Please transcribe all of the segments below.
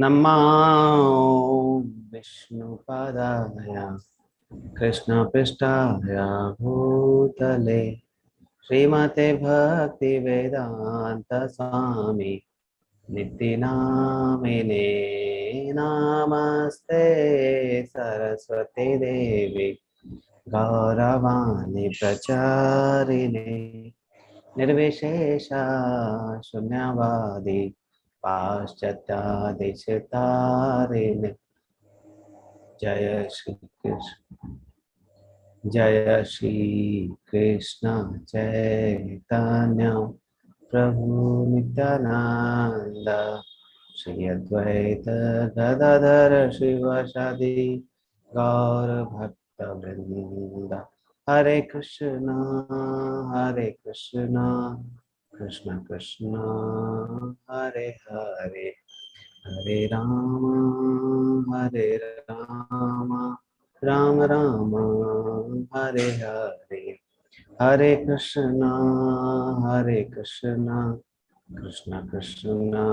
Namma Vishnupadaya Krishna Prishtaya Bhutale Srimate Bhakti Vedanta Swami Nityanamine Namaste Saraswati Devi Gauravani Pracharine Nirvishesha Shunyavadi Paschatya Deshitarine Jaya Shri Krishna Jaya Shri Krishna Chaitanya Prabhu Nityananda Shri Advaita Gadadhara Shivasadi Gaura Bhakta Vrinda Hare Krishna Hare Krishna Krishna Krishna Hare Hare Hare Rama Hare Rama Rama Rama Hare Hare Hare Krishna Hare Krishna Krishna Krishna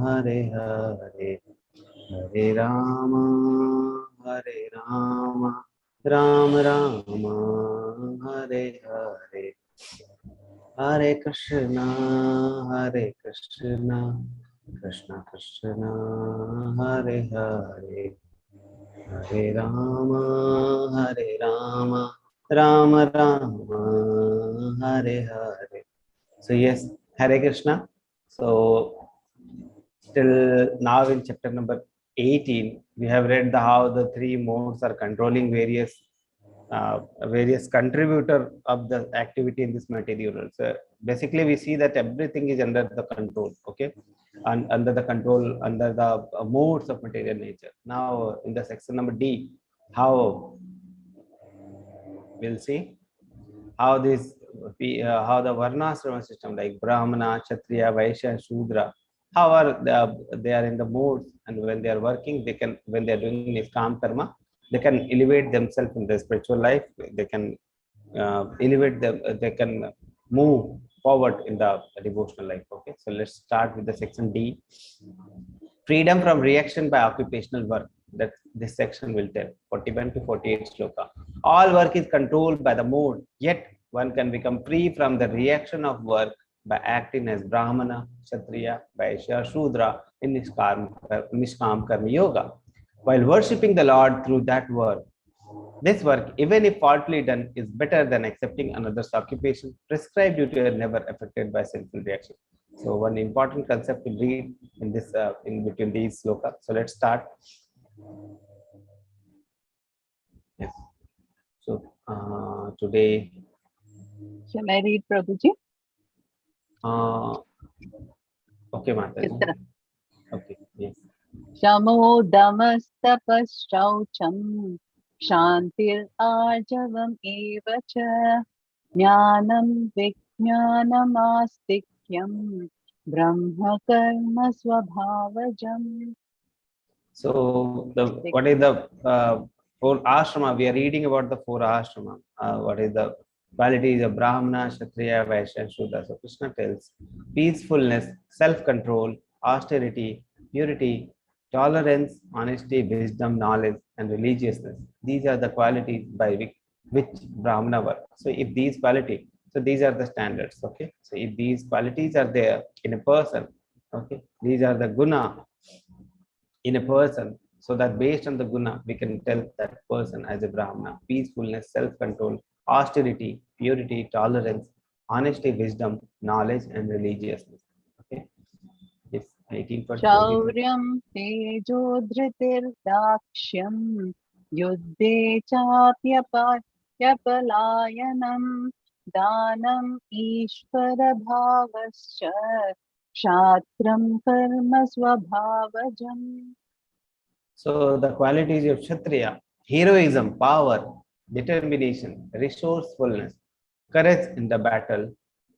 Hare Hare Hare Rama Hare Rama Rama Rama Hare Hare Hare Krishna Hare Krishna Krishna Krishna Hare Hare Hare Rama Hare Rama Rama Rama Hare Hare. So yes, Hare Krishna. So till now in chapter number 18, we have read how the three modes are controlling various contributor of the activity in this material world. So basically we see that everything is under the control, okay, and under the control, under the modes of material nature. Now in the section number D, how we'll see how this how the varnashrama system like Brahmana, Kshatriya, Vaishya, Shudra, how are they are in the modes, and when they are working, they can, when they are doing niskam karma, they can elevate themselves in the spiritual life. They can elevate them. They can move forward in the devotional life. Okay, so let's start with the section D. Freedom from reaction by occupational work. That this section will tell. 41 to 48 sloka. All work is controlled by the mode, yet one can become free from the reaction of work by acting as Brahmana, Kshatriya, Vaishya, Shudra in Nishkam Karma Yoga. While worshipping the Lord through that work, this work, even if faultily done, is better than accepting another's occupation, prescribed due to never affected by sinful reaction. So one important concept to read in this in between these slokas. So let's start. Yes. So today. Shall I read, Prabhuji? Okay, Mataji. Chitra. Okay. Yes. Shamo damastapaschaucham shantir ajavam evacha jnanam vijnanam astikyam brahma karma swabhavajam. So what is the four ashrama? We are reading about the four ashrama. What is the qualities of Brahmana, Kshatriya, Vaishya, and Shudra? So Krishna tells peacefulness, self-control, austerity, purity, tolerance, honesty, wisdom, knowledge, and religiousness. These are the qualities by which Brahmana works. So if these qualities, so these are the standards. Okay. So if these qualities are there in a person, okay, these are the guna in a person, so that based on the guna we can tell that person as a Brahmana: peacefulness, self-control, austerity, purity, tolerance, honesty, wisdom, knowledge, and religiousness. Okay, this 18.43. Shauryam tejodhritir dakshyam yudde chapyapalayanam danam ishvara bhavascha kshatram karma swabhavajam. So the qualities of Kshatriya: heroism, power, determination, resourcefulness, courage in the battle,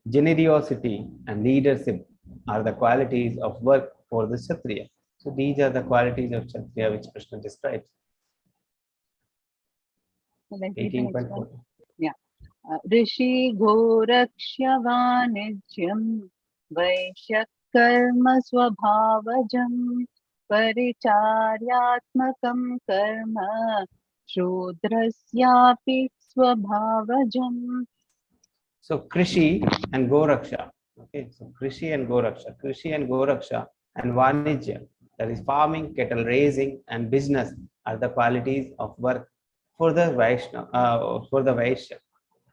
generosity, and leadership are the qualities of work for the Kshatriya. So these are the qualities of Kshatriya which Krishna describes. Let's read the next one. 18.4. Yeah. Rishi Gorakshya Vanijyam Vaishyak Karma Swabhavajam परिचार्यात्मकं कर्म शूद्रस्यापि स्वभावजम्. So Krishi and Goraksha. Okay, so Krishi and Goraksha. Krishi and Goraksha and Vanijya, that is farming, cattle raising, and business are the qualities of work for the Vaishya.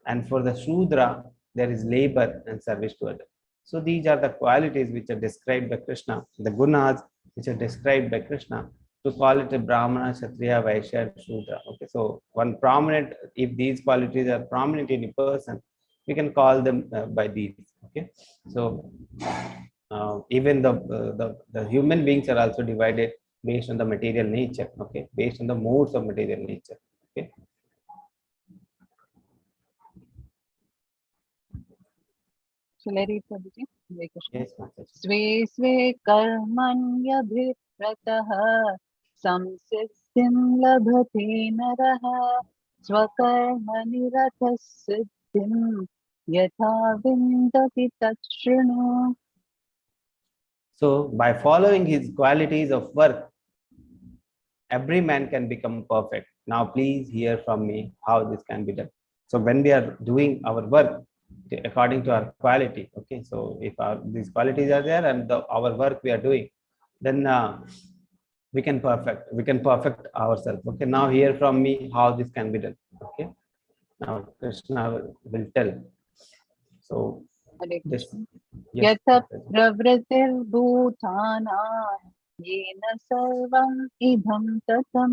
And for the Shudra, there is labor and service to others. So these are the qualities which are described by Krishna, the gunas which are described by Krishna, to call it a Brahmana, Kshatriya, Vaishya, and Shudra. Okay, so one prominent, if these qualities are prominent in a person, we can call them by these. Okay, so even the human beings are also divided based on the material nature. Okay, based on the modes of material nature. Okay. Shall I read Prabhuji? Hare Krishna. Yes, Master. स्वे स्वे कर्मण्यभिप्रतः संसिद्धिं लभते नरः स्वकर्मनिरतः सिद्धिं यथा विन्दति तच्छृणु. So by following his qualities of work, every man can become perfect. Now please hear from me how this can be done. So when we are doing our work according to our quality, okay, so if these qualities are there and our work we are doing, then we can perfect ourselves. Okay, now hear from me how this can be done. Okay, now Krishna will tell. So Hare this, Krishna. yes, यथा प्रवृत्तिर्भूतानां येन सर्वम् इदं ततं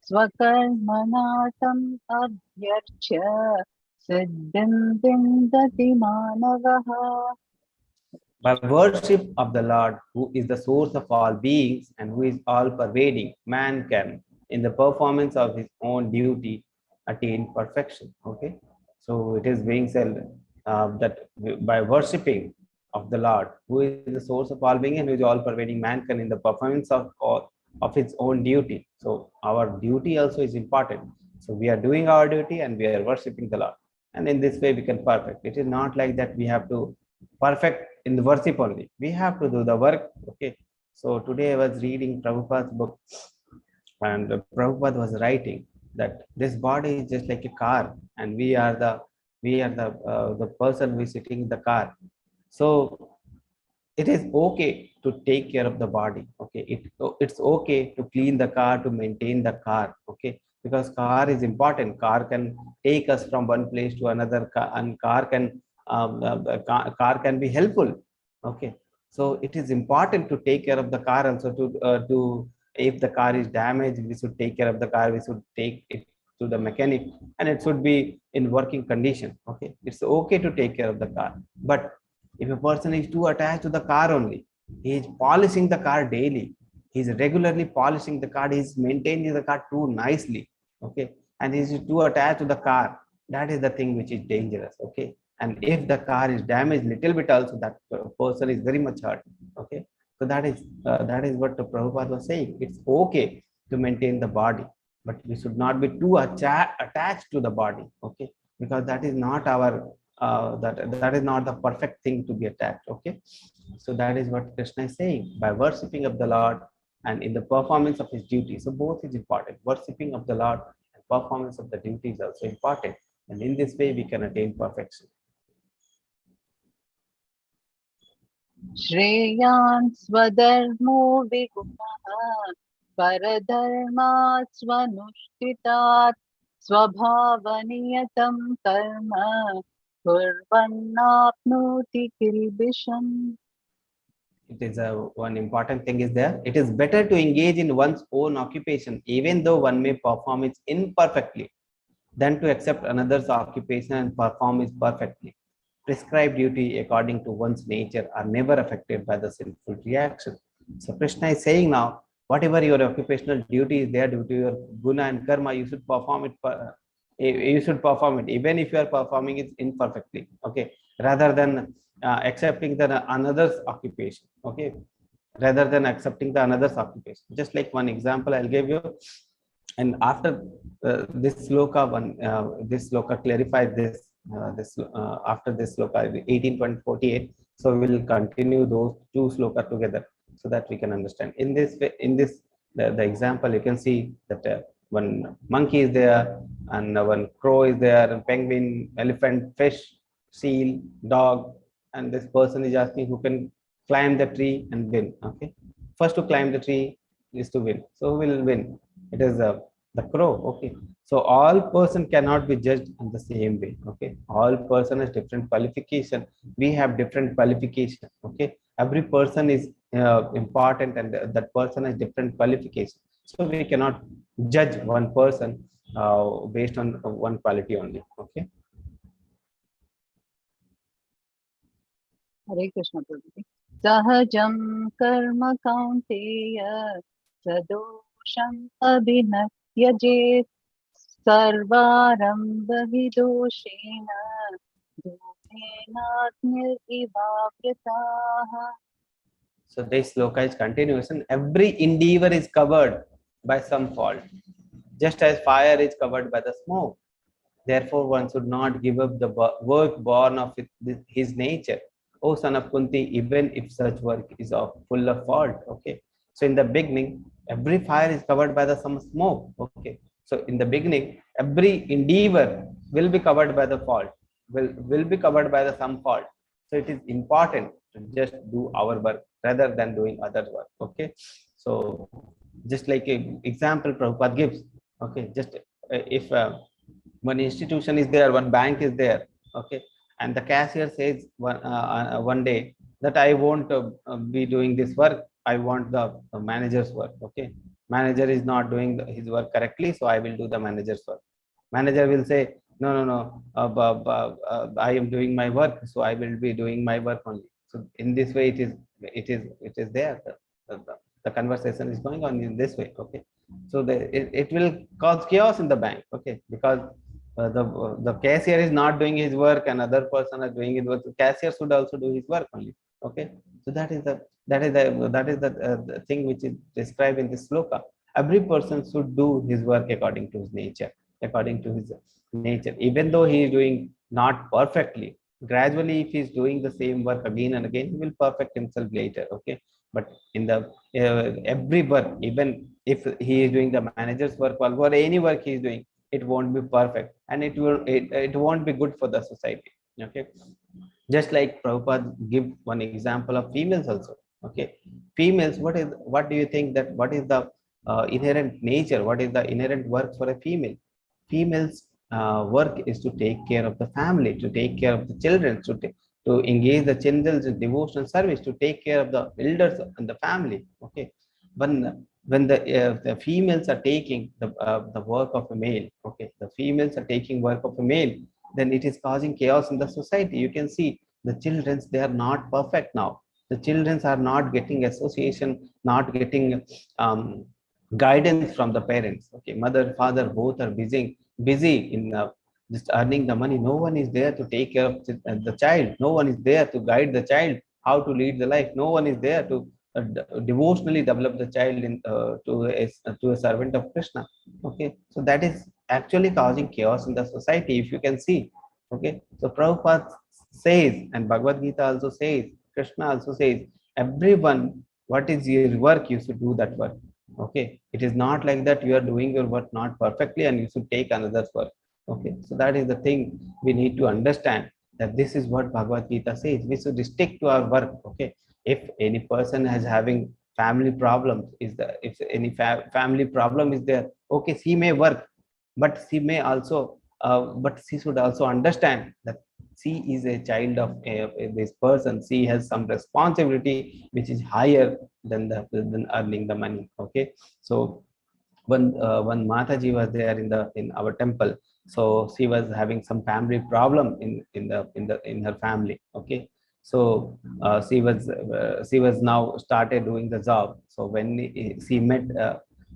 स्वकर्मणा तम् अभ्यर्च्य सिद्धिं विन्दति मानवः. by worship of the Lord, who is the source of all beings and who is all pervading, man can, in the performance of his own duty, attain perfection. Okay, so it is being said that by worshipping of the Lord, who is the source of all being and who is all pervading, man can, in the performance of its own duty. So our duty also is important. So we are doing our duty and we are worshipping the Lord, and in this way we can perfect. It is not like that we have to perfect in the worship only. We have to do the work. Okay. So today I was reading Prabhupada's book, and Prabhupada was writing that this body is just like a car, and we are the person who is sitting in the car. So it is okay to take care of the body. Okay, it's okay to clean the car, to maintain the car. Okay, because car is important. Car can take us from one place to another, and car can be helpful. Okay, so it is important to take care of the car also. To if the car is damaged, we should take care of the car. We should take it to the mechanic, and it should be in working condition. Okay, it's okay to take care of the car, but if a person is too attached to the car only, he is polishing the car daily, he is regularly polishing the car, he is maintaining the car too nicely. Okay, and he is too attached to the car, that is the thing which is dangerous. Okay, and if the car is damaged little bit also, that person is very much hurt. Okay, so that is what the Prabhupada was saying. It's okay to maintain the body, but we should not be too attached to the body. Okay, because that is not our that is not the perfect thing to be attached. Okay, so that is what Krishna is saying, by worshipping of the Lord and in the performance of his duty. So both is important. Worshipping of the Lord and performance of the duty is also important, and in this way we can attain perfection. श्रेयान् स्वधर्मो विगुणः परधर्मात् स्वनुष्ठितात् स्वभावनियतं कर्म कुर्वन्नाप्नोति किल्बिषम्. It is one important thing is there. It is better to engage in one's own occupation, even though one may perform it imperfectly, than to accept another's occupation and perform it perfectly. Prescribed duty according to one's nature are never affected by the sinful reaction. So Krishna is saying now, whatever your occupational duty is there, due to your guna and karma, you should perform it. You should perform it, even if you are performing it imperfectly. Okay, rather than accepting the another's occupation. Okay, rather than accepting the another's occupation. Just like one example I'll give you, and after this sloka this sloka clarifies this after this sloka 18.48. So we will continue those two sloka together. so that we can understand. In this way, in this the example, you can see that one monkey is there, and one crow is there, and penguin, elephant, fish, seal, dog, and this person is asking who can climb the tree and win. Okay, first to climb the tree is to win. So who will win? It is the crow. Okay, so all person cannot be judged in the same way. Okay, all person has different qualification. We have different qualification. Okay, every person is important, and that person has different qualification. So we cannot judge one person based on one quality only. Okay. Hare Krishna Prabhuji. Sahajam karma kaunteya sadosham abhinayajit sarvarambha vidoshena dhenatmir ivavritaha. So this sloka is continuation. Every endeavor is covered by some fault, just as fire is covered by the smoke. Therefore, one should not give up the work born of his nature. O son of Kunti, even if such work is full of fault. Okay. So in the beginning, every fire is covered by the some smoke. Okay. So in the beginning, every endeavor will be covered by the fault, will be covered by the some fault. So it is important to just do our work rather than doing other work. Okay. So just like an example Prabhupada gives. Okay. Just if one institution is there, one bank is there. Okay, and the cashier says one day that I won't be doing this work, I want the manager's work. Okay, manager is not doing his work correctly, so I will do the manager's work. Manager will say, no, I am doing my work, so I will be doing my work only. So in this way, it is there. The conversation is going on in this way. Okay, so it will cause chaos in the bank. Okay, because the cashier is not doing his work and other person are doing his work. The cashier should also do his work only. Okay, so that is the thing which is described in this sloka. Every person should do his work according to his nature, according to his nature, even though he is doing not perfectly. Gradually, if he is doing the same work again and again, he will perfect himself later. Okay, but in the every work, even if he is doing the manager's work or any work he is doing, it won't be perfect, and it won't be good for the society. Okay, just like Prabhupada give one example of females also. Okay, females, what do you think that what is the inherent nature, what is the inherent work for a female? Females work is to take care of the family, to take care of the children, to engage the children in devotional service, to take care of the elders and the family. Okay, when the females are taking the work of a male, okay, the females are taking work of a male, then it is causing chaos in the society. You can see the children, they are not perfect now. The children are not getting association, not getting um, guidance from the parents. Okay, mother father both are busy in just earning the money. No one is there to take care of the child. No one is there to guide the child how to lead the life. No one is there to devotionally develop the child to a servant of Krishna. Okay, so that is actually causing chaos in the society, if you can see. Okay, so Prabhupada says, and Bhagavad Gita also says, Krishna also says, everyone, what is your work, you should do that work. Okay, it is not like that you are doing your work not perfectly and you should take another's work. Okay, so that is the thing we need to understand, that this is what Bhagavad Gita says. We should stick to our work. Okay, if any person is having family problems, if any family problem is there, okay, she may work, but she should also understand that she is a child of this person. She has some responsibility which is higher than earning the money. Okay, so when Mataji was there in our temple, so she was having some family problem in her family. Okay, so she was now started doing the job. So when she met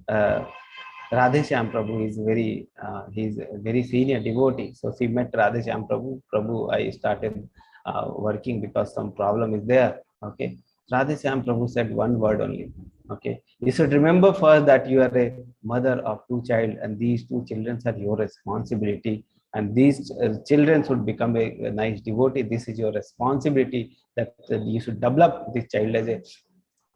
uh, Radheshyam Prabhu, is he's a very senior devotee. So she met Radheshyam Prabhu. Prabhu, I started working because some problem is there. Okay, Radheshyam Prabhu said one word only. Okay, you should remember first that you are a mother of two child, and these two children are your responsibility. And these children should become a nice devotee. This is your responsibility, that you should develop this child as a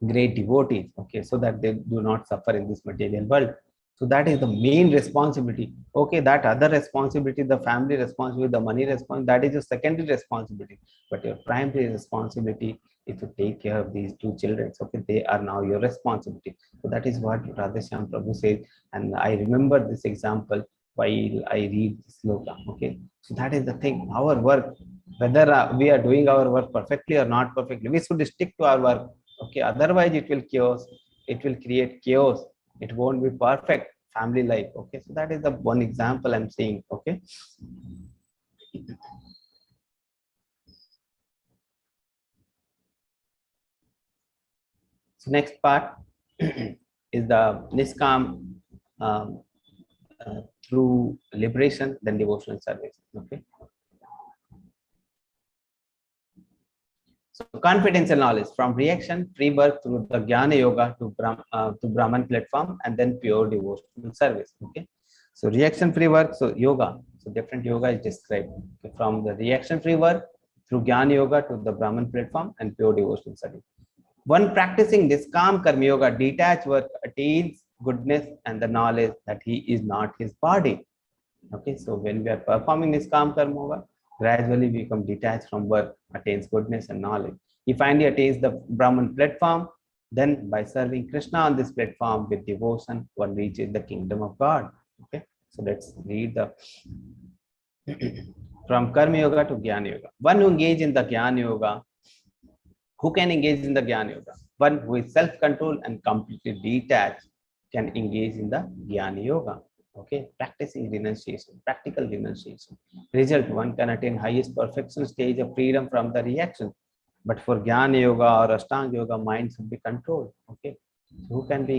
great devotees, okay, so that they do not suffer in this material world. So that is the main responsibility. Okay, that other responsibility, the family responsibility, the money responsibility, that is a secondary responsibility. But your primary responsibility is to take care of these two children. Okay, they are now your responsibility. So that is what Radheshyam Prabhu says. And I remember this example while I read this sloka. Okay, so that is the thing. Our work, whether we are doing our work perfectly or not perfectly, we should stick to our work. Okay, otherwise it will chaos. It will create chaos. It won't be perfect family life. Okay, so that is the one example I'm saying. Okay. So next part is the niskam um, through liberation, then devotional service. Okay. So confidential knowledge from reaction, free birth through the Jnana Yoga to Brahman platform, and then pure devotional service. Okay. So reaction free work, so yoga. So different yoga is described. Okay. From the reaction free work through Jnana Yoga to the Brahman platform and pure devotional service. One practicing this calm karma yoga, detached work attains goodness and the knowledge that he is not his body. Okay, so when we are performing this calm karma yoga, gradually we become detached from work, attains goodness and knowledge. He finally attains the Brahman platform. Then, by serving Krishna on this platform with devotion, one reaches the kingdom of God. Okay, so let's read the from karma yoga to jnana yoga. One who engage in the jnana yoga, who can engage in the jnana yoga? One who is self-controlled and completely detached can engage in the jnana yoga. Okay, practicing renunciation, practical renunciation. Result: one can attain highest perfection stage of freedom from the reaction. But for jnana yoga or ashtanga yoga, mind should be controlled. Okay, so who can be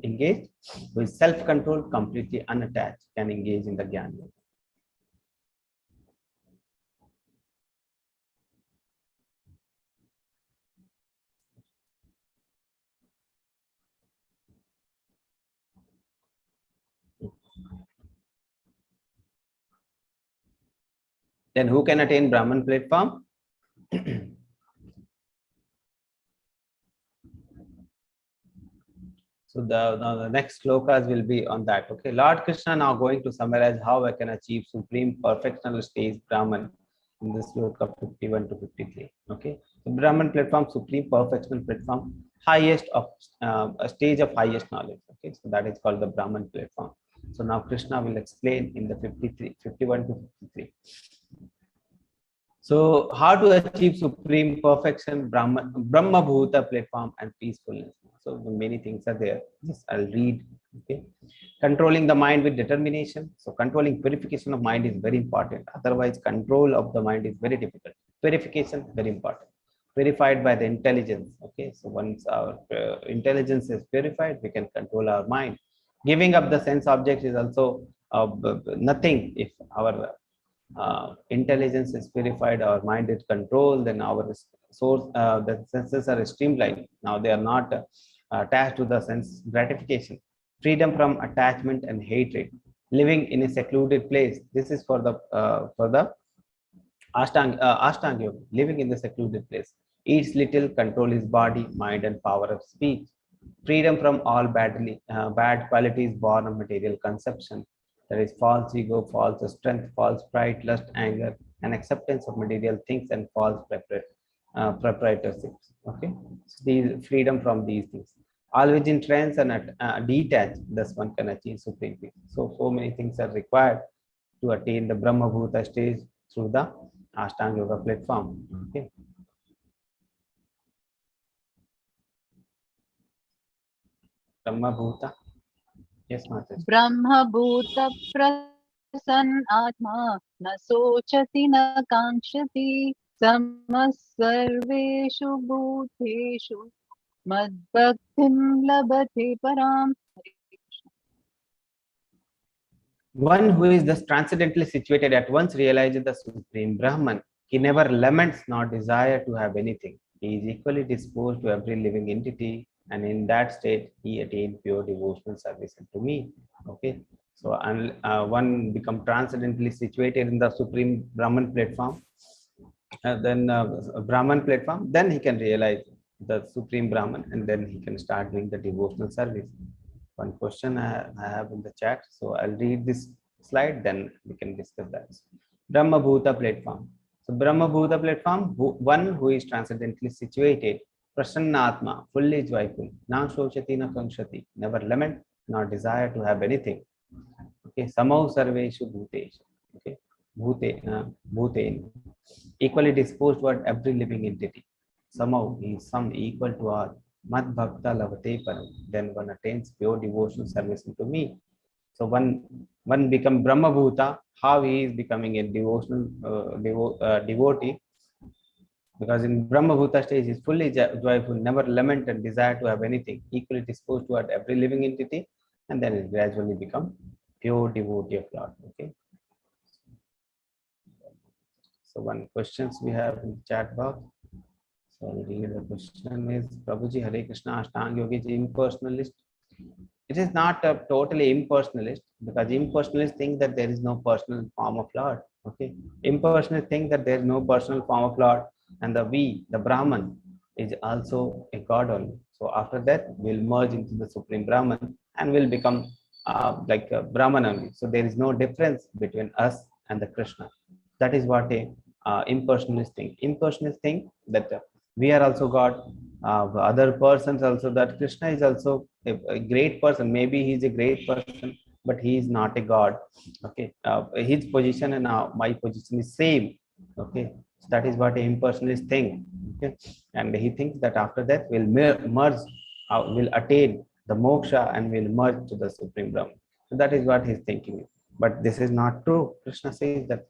engaged? Who is self-controlled, completely unattached, can engage in the jnana yoga. Then who can attain Brahman platform? So the next slokas will be on that. Okay, Lord Krishna now going to summarize how I can achieve supreme perfectional stage Brahman in this sloka 51 to 53. Okay, so Brahman platform, supreme perfectional platform, highest of a stage of highest knowledge. Okay, so that is called the Brahman platform. So now Krishna will explain in the 51 to 53. So how to achieve supreme perfection, Brahma Bhuta platform and peacefulness. So many things are there. Just I'll read. Okay. Controlling the mind with determination. So controlling purification of mind is very important. Otherwise, control of the mind is very difficult. Purification, very important. Purified by the intelligence. Okay. So once our intelligence is purified, we can control our mind. Giving up the sense object is also nothing if our intelligence is purified, our mind is controlled, then our source, the senses are streamlined. Now they are not attached to the sense gratification. Freedom from attachment and hatred. Living in a secluded place. This is for the Ashtanga Yoga. Living in the secluded place. Eats little, control his body, mind, and power of speech. Freedom from all bad qualities born of material conception. There is false ego, false strength, false pride, lust, anger, and acceptance of material things and false proprietorships. Okay, so these freedom from these things. Always in trance and detached, thus one can achieve supreme peace. So many things are required to attain the Brahma Bhuta stage through the Ashtanga Yoga platform. Okay. Brahma Bhuta. Yes, Mata. Brahma Bhuta Prasan Atma Na Sochati Na Kankshati Samas Sarveshu Bhuteshu Madbhaktim Labhate Param. One who is thus transcendently situated at once realizes the Supreme Brahman. He never laments nor desires to have anything. He is equally disposed to every living entity, and in that state, he attained pure devotional service to me. Okay, so one become transcendently situated in the Supreme Brahman platform, then Brahman platform, then he can realize the Supreme Brahman, and then he can start doing the devotional service. One question I have in the chat, so I'll read this slide, then we can discuss that. Brahma Bhuta platform. So Brahma Bhuta platform, one who is transcendently situated, Prasannatma, fully joyful, na shochati na kankshati, never lament nor desire to have anything. Okay, samau sarveshu bhuteshu. Okay, bhuten, equally disposed toward every living entity. Somehow he is some equal to all. Mad bhakta lavate param. Then one attains pure devotional service into me. So one become Brahma Bhuta, how he is becoming a devotional devotee, because in Brahma Bhuta stage he is fully joyful, never lament and desire to have anything, equally disposed toward every living entity, and then it gradually become pure devotee of Lord. Okay. So one questions we have in the chat box. So I'll read the question is Prabhuji Hare Krishna Ashtanga Yogi is impersonalist. It is not a totally impersonalist, because impersonalists think that there is no personal form of Lord. Okay, impersonalists think that there is no personal form of Lord, and the Brahman, is also a God only. So after that, we'll merge into the Supreme Brahman and will become like a Brahman only. So there is no difference between us and the Krishna. That is what a impersonalist think. Impersonalists think that we are also God. Other persons also, that Krishna is also a great person. Maybe he is a great person, but he is not a God. Okay, his position and my position is same. Okay, so that is what a impersonalist think. Okay, and he thinks that after that we'll merge, will attain the moksha and will merge to the Supreme Brahman. So that is what he's thinking. But this is not true. Krishna says that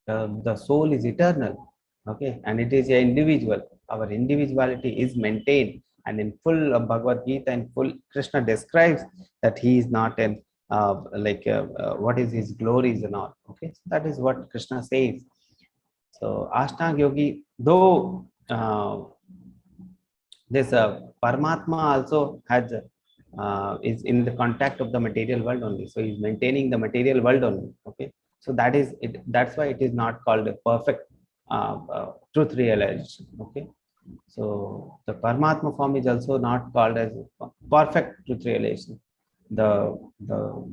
the soul is eternal. Okay, and it is an individual. Our individuality is maintained, and in full Bhagavad Gita, in full, Krishna describes that he is not an what is his glories and all. Okay, so that is what Krishna says. So Ashtanga Yogi, though this Paramatma also has is in the contact of the material world only, so he's maintaining the material world only. Okay, so that is it. That's why it is not called a perfect truth realization. Okay, so the Paramatma form is also not called as perfect truth realization. The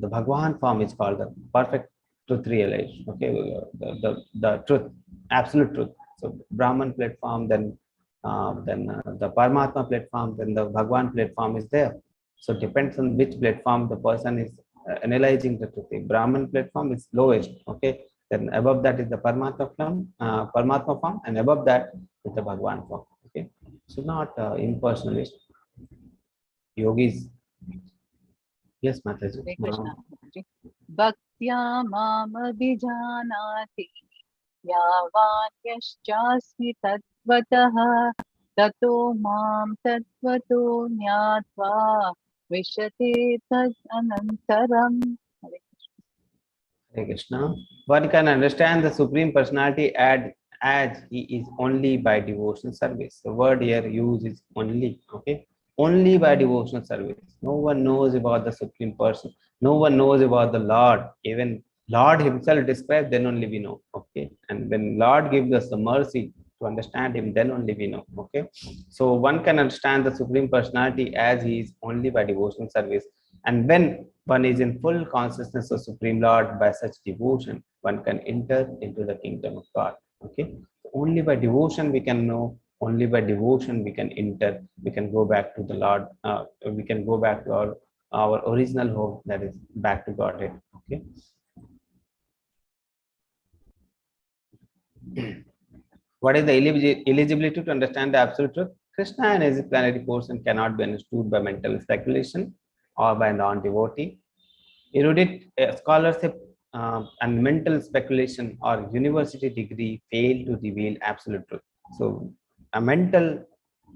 Bhagwan form is called the perfect truth realization. Okay, the truth, absolute truth. So Brahman platform, then the Paramatma platform, then the Bhagwan platform is there. So depends on which platform the person is analyzing the truth. The Brahman platform is lowest. Okay, then above that is the Paramatma form, and above that is the Bhagwan form. Okay, so not impersonalist yogis. Yes, Mataji. Hare Krishna. Bhaktya mam abhijanati yavanyashchasmi tatvatah tato mam tatvato nyatva vishate tad anantaram. Hare Krishna. Hare Krishna. One can understand the Supreme Personality as he is only by devotional service. The word here used is only. Okay, only by devotional service. No one knows about the Supreme Person. No one knows about the Lord. Even Lord himself described, then only we know. Okay, and when Lord gives us the mercy to understand him, then only we know. Okay, so one can understand the Supreme Personality as he is only by devotional service. And when one is in full consciousness of Supreme Lord, by such devotion, one can enter into the kingdom of God. Okay, only by devotion we can know. Only by devotion we can enter. We can go back to the Lord. We can go back to our original home, that is back to Godhead. Okay. What is the eligibility to understand the absolute truth? Krishna and his planetary portion cannot be understood by mental speculation or by non-devotee. Erudite scholarship and mental speculation or university degree fail to reveal absolute truth. So, a mental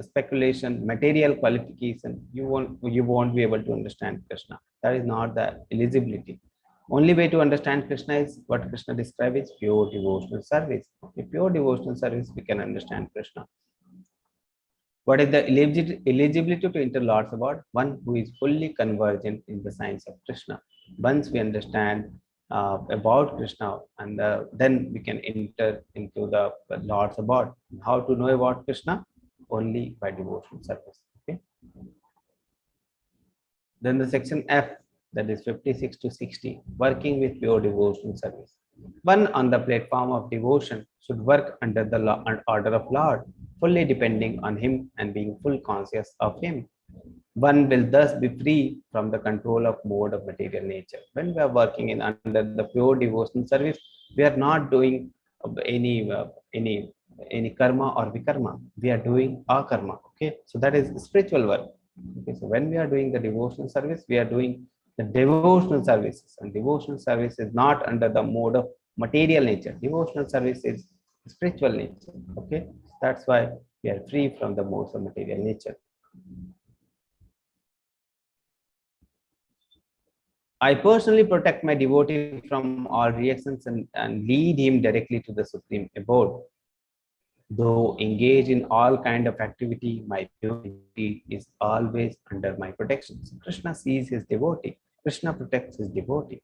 speculation, material qualification, you won't be able to understand Krishna. That is not the eligibility. Only way to understand Krishna is what Krishna describes as pure devotional service. Okay, pure devotional service, we can understand Krishna. What is the eligibility to enter Lord's abode? One who is fully convergent in the science of Krishna. Once we understand about Krishna, and then we can enter into the Lord's abode. How to know about Krishna? only by devotional service. Okay. Then the section F, that is 56 to 60, working with pure devotional service. One on the platform of devotion should work under the law and order of Lord, fully depending on Him and being full conscious of Him. One will thus be free from the control of mode of material nature. When we are working in under the pure devotional service, we are not doing any any karma or vikarma. We are doing akarma. Okay, so that is spiritual work. Okay, so when we are doing the devotional service, we are doing the devotional services, and devotional service is not under the mode of material nature. Devotional service is spiritual nature. Okay, that's why we are free from the modes of material nature. I personally protect my devotee from all reactions and lead him directly to the supreme abode. Though engaged in all kind of activity, my pure devotee is always under my protection. So Krishna sees his devotee. Krishna protects his devotee.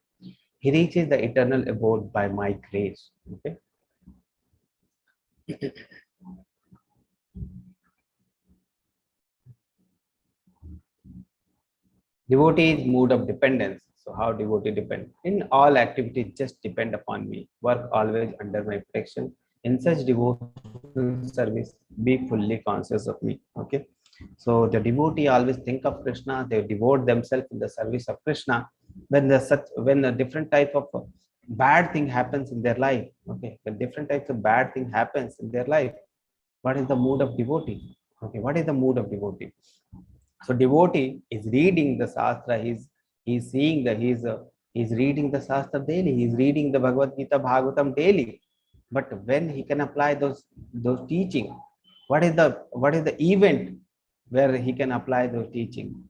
He reaches the eternal abode by my grace. Okay. Devotee's mood of dependence. So how devotee depend? In all activities, just depend upon me. Work always under my protection. In such devotional service, be fully conscious of me. Okay. So the devotee always think of Krishna. They devote themselves in the service of Krishna. When a different type of bad thing happens in their life, okay, when different types of bad thing happens in their life, what is the mood of devotee? Okay, what is the mood of devotee? So devotee is reading the Shastra, he's seeing the he's reading the Shastra daily, he's reading the Bhagavad-Gita Bhagavatam daily. But when he can apply those teaching, what is the event where he can apply those teaching?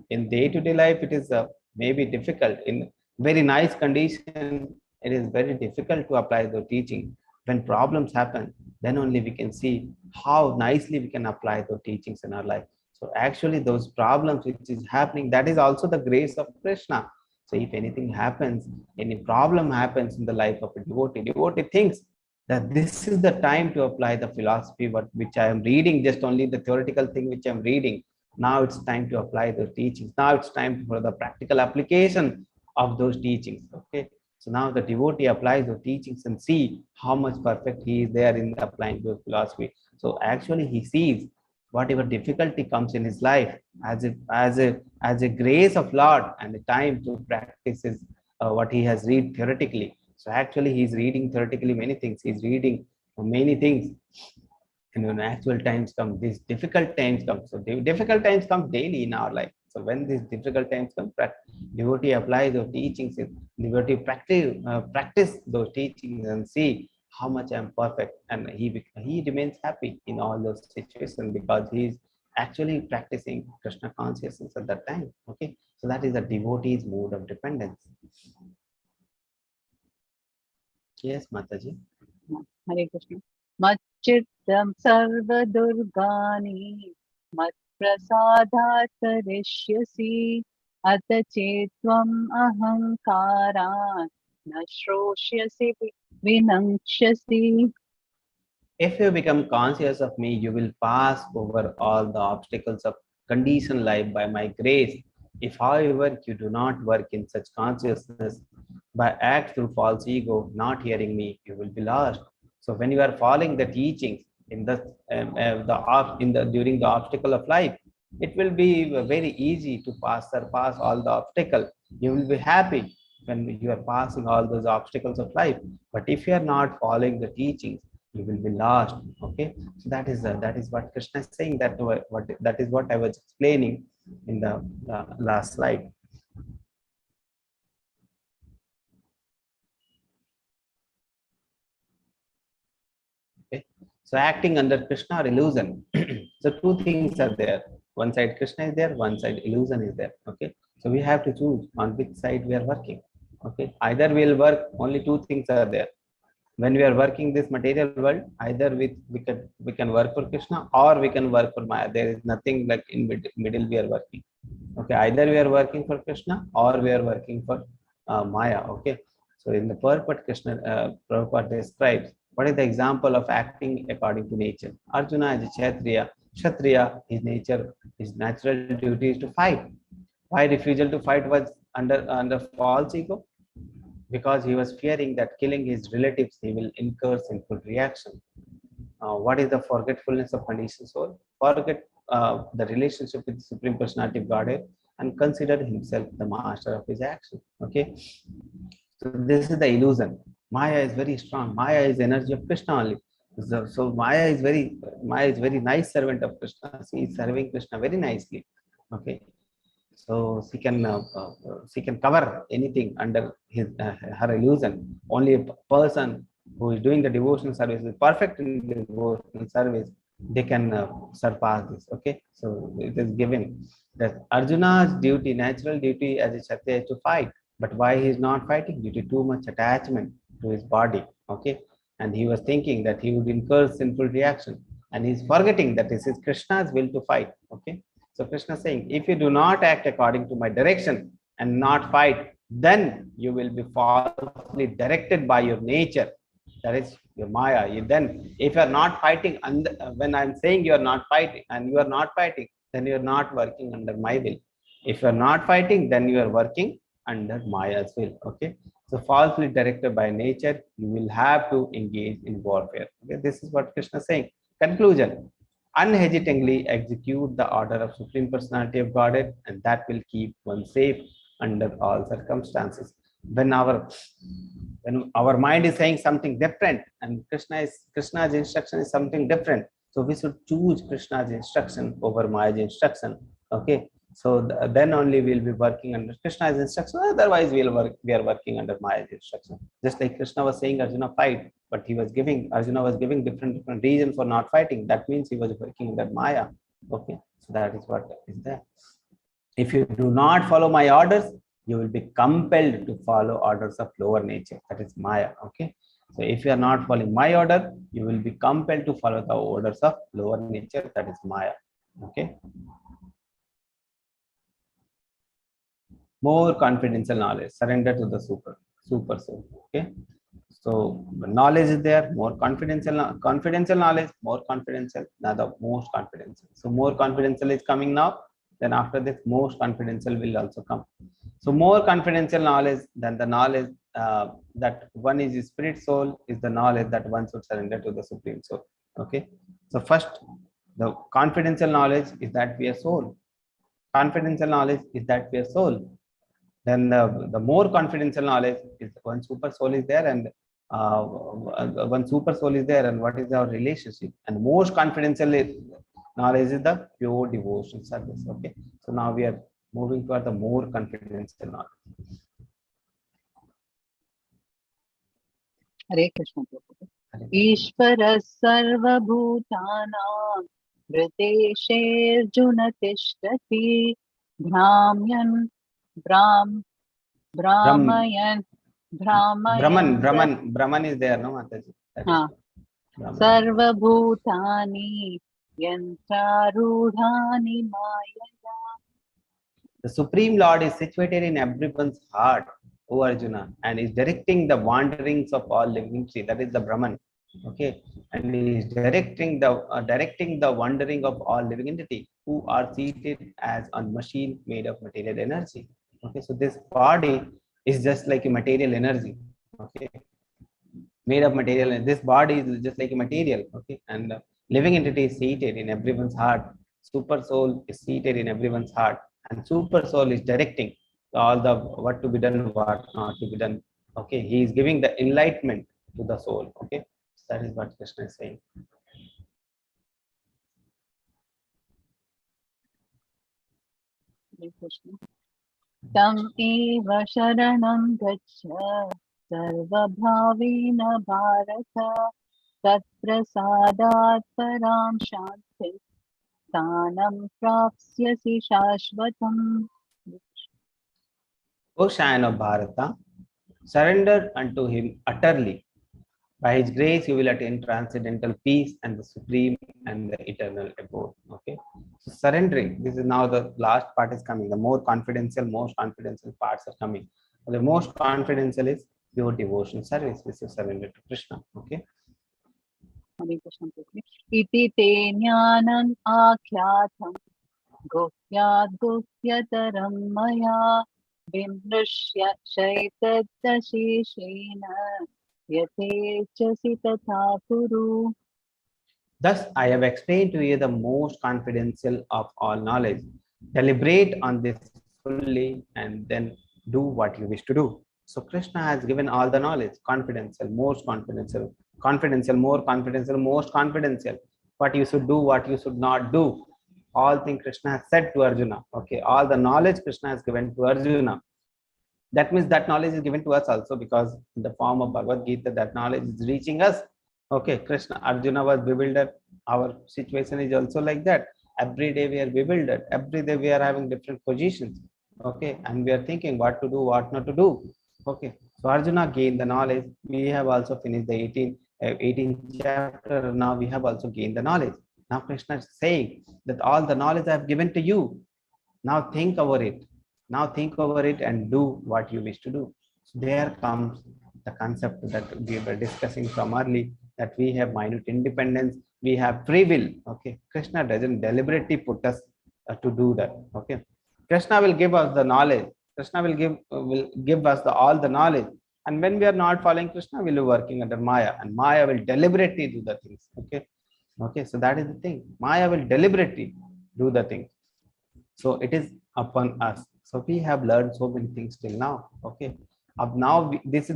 In day-to-day life, it is maybe difficult. In very nice condition, it is very difficult to apply the teaching. When problems happen, then only we can see how nicely we can apply the teachings in our life. So actually those problems which is happening, that is also the grace of Krishna. So if anything happens, any problem happens in the life of a devotee thinks that this is the time to apply the philosophy which I am reading, just only the theoretical thing which I'm reading. Now it's time to apply the teachings. Now it's time for the practical application of those teachings. Okay. So now the devotee applies the teachings and see how much perfect he is there in applying the philosophy. So actually he sees whatever difficulty comes in his life as a grace of Lord and the time to practice his, what he has read theoretically. So actually he's reading theoretically many things. He's reading many things. And when actual times come, these difficult times come. So difficult times come daily in our life. So when these difficult times come, devotee applies those teachings, devotee practice those teachings and see how much I'm perfect. And he remains happy in all those situations because he's actually practicing Krishna consciousness at that time. Okay. So that is the devotee's mood of dependence. Yes, Mataji. Hare Krishna. Machittam sarva durgani matprasadat karishyasi atachetvam ahankaran na shroshyasi vinakshasi. If you become conscious of me, you will pass over all the obstacles of conditioned life by my grace. If, however, you do not work in such consciousness, by act through false ego, not hearing me, you will be lost. So when you are following the teachings in during the obstacle of life, it will be very easy to surpass all the obstacle. You will be happy when you are passing all those obstacles of life. But if you are not following the teachings, you will be lost. Okay, so that is what Krishna is saying. That is what I was explaining in the last slide. Okay, so acting under Krishna or illusion. So two things are there. One side Krishna is there, one side illusion is there. Okay, so we have to choose on which side we are working. Okay, either we'll work, only two things are there. When we are working this material world, either we can work for Krishna or we can work for Maya. There is nothing like in middle we are working. Okay, either we are working for Krishna or we are working for Maya. Okay, so in the purport, Krishna Prabhupada describes What is the example of acting according to nature? Arjuna is a Kshatriya. Kshatriya, his natural duty is to fight. Why refusal to fight was under false ego? Because he was fearing that killing his relatives, he will incur sinful reaction. What is the forgetfulness of conditioned soul? Forget the relationship with the Supreme Personality of Godhead and consider himself the master of his action. Okay, so this is the illusion. Maya is very strong. Maya is energy of Krishna only. So Maya is very nice servant of Krishna. She is serving Krishna very nicely. Okay, so she can cover anything under her illusion. Only a person who is doing the devotional service is perfect in devotional service, they can surpass this. Okay, so it is given that Arjuna's duty, natural duty as a Kshatriya is to fight, but why he is not fighting? Due to too much attachment to his body. Okay, and he was thinking that he would incur sinful reaction, and he's forgetting that this is Krishna's will to fight. Okay, so Krishna is saying, if you do not act according to my direction and not fight, then you will be falsely directed by your nature. That is your Maya. Then, if you are not fighting, when I am saying you are not fighting and you are not fighting, then you are not working under my will. If you are not fighting, then you are working under Maya's will. Okay. So falsely directed by nature, you will have to engage in warfare. Okay. This is what Krishna is saying. Conclusion: unhesitatingly execute the order of Supreme Personality of Godhead, and that will keep one safe under all circumstances. When our mind is saying something different, and Krishna's instruction is something different, so we should choose Krishna's instruction over Maya's instruction. Okay, so then only we'll be working under Krishna's instruction. Otherwise, we are working under Maya's instruction. Just like Krishna was saying, Arjuna fight, but Arjuna was giving different reasons for not fighting. That means he was working under Maya. Okay, so that is what is there. If you do not follow my orders, you will be compelled to follow orders of lower nature. That is Maya. Okay, so if you are not following my order, you will be compelled to follow the orders of lower nature. That is Maya. Okay. More confidential knowledge, surrender to the super soul. Okay, so knowledge is there, more confidential knowledge, more confidential, now the most confidential. So more confidential is coming now, then after this most confidential will also come. So more confidential knowledge than the knowledge that one is spirit soul is the knowledge that one should surrender to the Supreme Soul. Okay, so first the confidential knowledge is that we are soul. Confidential knowledge is that we are soul. Then the more confidential knowledge is one super soul is there, and one super soul is there, and what is our relationship. And most confidential knowledge is the pure devotion service. Okay, so now we are moving toward the more confidential knowledge. Hare Krishna. Ishvara sarva bhutanam hritesharjuna tishtati Brahmayan Brahmayan Brahman is there, no Mataji? Sarva bhutani yantarudhani mayaya. The Supreme Lord is situated in everyone's heart, O Arjuna, and is directing the wanderings of all living entities. That is the Brahman. Okay, and he is directing the wandering of all living entities who are seated as on machine made of material energy. Okay, so this body is just like a material energy. Okay, made of material, and this body is just like a material. Okay, and living entity is seated in everyone's heart. Super soul is seated in everyone's heart, and super soul is directing all the what to be done, what not to be done. Okay, he is giving the enlightenment to the soul. Okay, so that is what Krishna is saying. Tam eva sharanam gaccha sarva bhavena bharata tat prasadat param shanti Tanam prapsyasi shashvatam. O Shan of Bharata, surrender unto him utterly. By his grace, you will attain transcendental peace and the supreme and the eternal abode. Okay, so surrendering. This is now the last part is coming. The most confidential parts are coming. The most confidential is pure devotion service, which is surrender to Krishna. Okay, Hare Krishna Prabhuji. Iti te jnanam akhyātam guhyat guhyataram maya vimrishya shaitadashishena yatechasi tatha kuru. Thus, I have explained to you the most confidential of all knowledge. Deliberate on this fully and then do what you wish to do. So, Krishna has given all the knowledge confidential, most confidential, confidential, more confidential, most confidential. What you should do, what you should not do. All things Krishna has said to Arjuna. Okay, all the knowledge Krishna has given to Arjuna. That means that knowledge is given to us also, because in the form of Bhagavad Gita, that knowledge is reaching us. Okay, Krishna, Arjuna was bewildered. Our situation is also like that. Every day we are bewildered. Every day we are having different positions. Okay, and we are thinking what to do, what not to do. Okay, so Arjuna gained the knowledge. We have also finished the 18th chapter. Now we have also gained the knowledge. Now Krishna is saying that all the knowledge I have given to you. Now think over it. Now think over it and do what you wish to do. So there comes the concept that we were discussing from early, that we have minute independence, we have free will. Okay, Krishna doesn't deliberately put us to do that. Okay, Krishna will give us the knowledge. Krishna will give us all the knowledge. And when we are not following Krishna, we'll be working under Maya, and Maya will deliberately do the things. Okay, okay, so that is the thing. Maya will deliberately do the things. So it is upon us. So we have learned so many things till now. Okay, up now this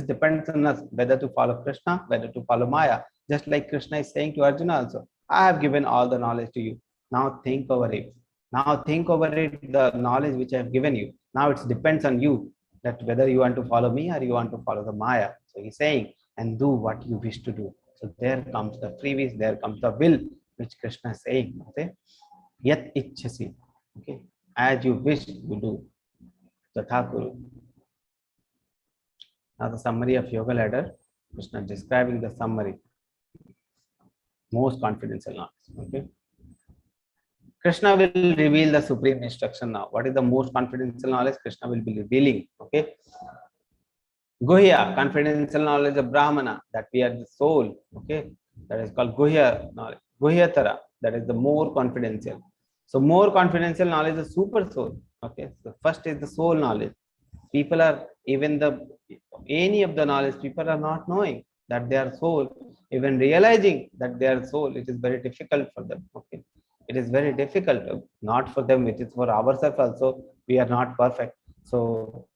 depends on us whether to follow Krishna, whether to follow Maya. Just like Krishna is saying to Arjuna also, I have given all the knowledge to you. Now think over it. Now think over it, the knowledge which I have given you. Now it depends on you, that whether you want to follow me or you want to follow the Maya. So he's saying, and do what you wish to do. So there comes the free wish, there comes the will, which Krishna is saying. Okay, yet ichhasi. Okay, as you wish you do. Tatha Kuru. Now the summary of Yoga Ladder. Krishna describing the summary. Most confidential knowledge. Okay. Krishna will reveal the supreme instruction now. What is the most confidential knowledge? Krishna will be revealing. Okay. Guhya, confidential knowledge of Brahmana, that we are the soul. Okay. That is called Guhya knowledge. Guhyatara, that is the more confidential. So more confidential knowledge is super soul. Okay. So first is the soul knowledge. People are, even the any of the knowledge, people are not knowing that they are soul. Even realizing that they are soul, it is very difficult for them. Okay, it is very difficult, not for them, it is for ourselves also. We are not perfect. So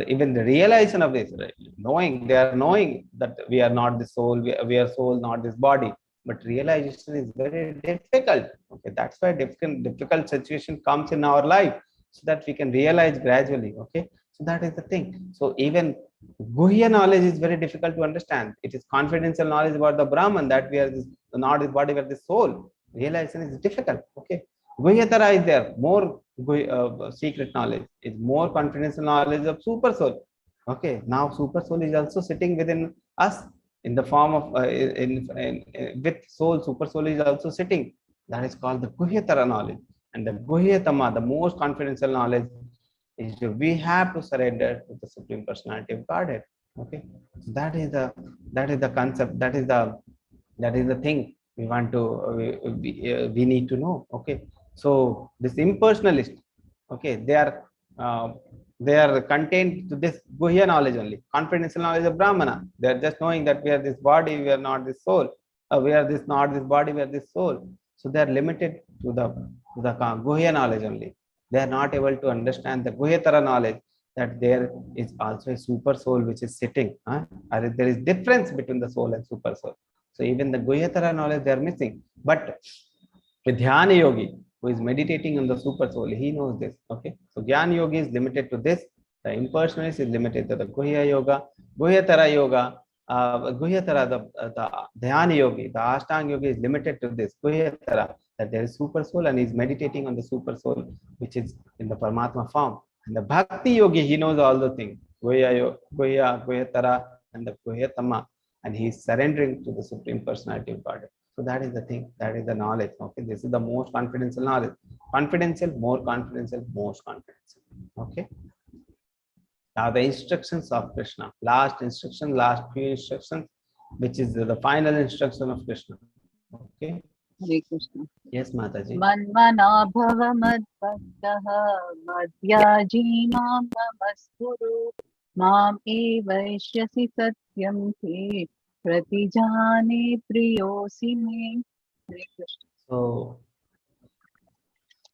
even the realization of this, right? Knowing, they are knowing that we are not the soul, we are soul, not this body. But realization is very difficult. Okay, that's why difficult situation comes in our life, so that we can realize gradually. Okay, so that is the thing. So even Guhya knowledge is very difficult to understand. It is confidential knowledge about the Brahman, that we are this, not this body, we are the soul. Realization is difficult. Okay, Guhyatara is there. More secret knowledge is more confidential knowledge of super soul. Okay, now super soul is also sitting within us in the form of with soul. Super soul is also sitting. That is called the Guhyatara knowledge. And the Guhyatama, the most confidential knowledge, is we have to surrender to the Supreme Personality of Godhead. Okay, so that is the concept. That is the thing we want to we need to know. Okay, so this impersonalist, okay, uh, they are contained to this Guhya knowledge only, confidential knowledge of Brahmana. They are just knowing that we are this body, we are not this soul. We are this, not this body, we are this soul. So they are limited to the Guhya knowledge only. They are not able to understand the Guhyatara knowledge, that there is also a super soul which is sitting. Or there is difference between the soul and super soul. So even the Guhyatara knowledge they are missing. But a Dhyana yogi who is meditating on the super soul, he knows this. Okay, so Jnana yogi is limited to this. The impersonalist is limited to the Guhya yoga, Guhyatara yoga. Guhyatara, the Dhyana yogi, the Ashtanga yogi is limited to this Guhyatara, that there is super soul and he is meditating on the super soul which is in the Paramatma form. And the Bhakti yogi, he knows all the things, Guhyatara, and the Guhyatama, and he is surrendering to the Supreme Personality of Godhead. So that is the thing, that is the knowledge. Okay, this is the most confidential knowledge. Confidential, more confidential, most confidential. Okay. Now the instructions of Krishna, last instruction, last few instructions. which is the final instruction of Krishna. Okay. Hare Krishna. Yes, Mataji. Manmana bhava madbhaktaha madhyaji mam namaskuru mam evaishyasi satyam te pratijane priyosi me. Hare Krishna. So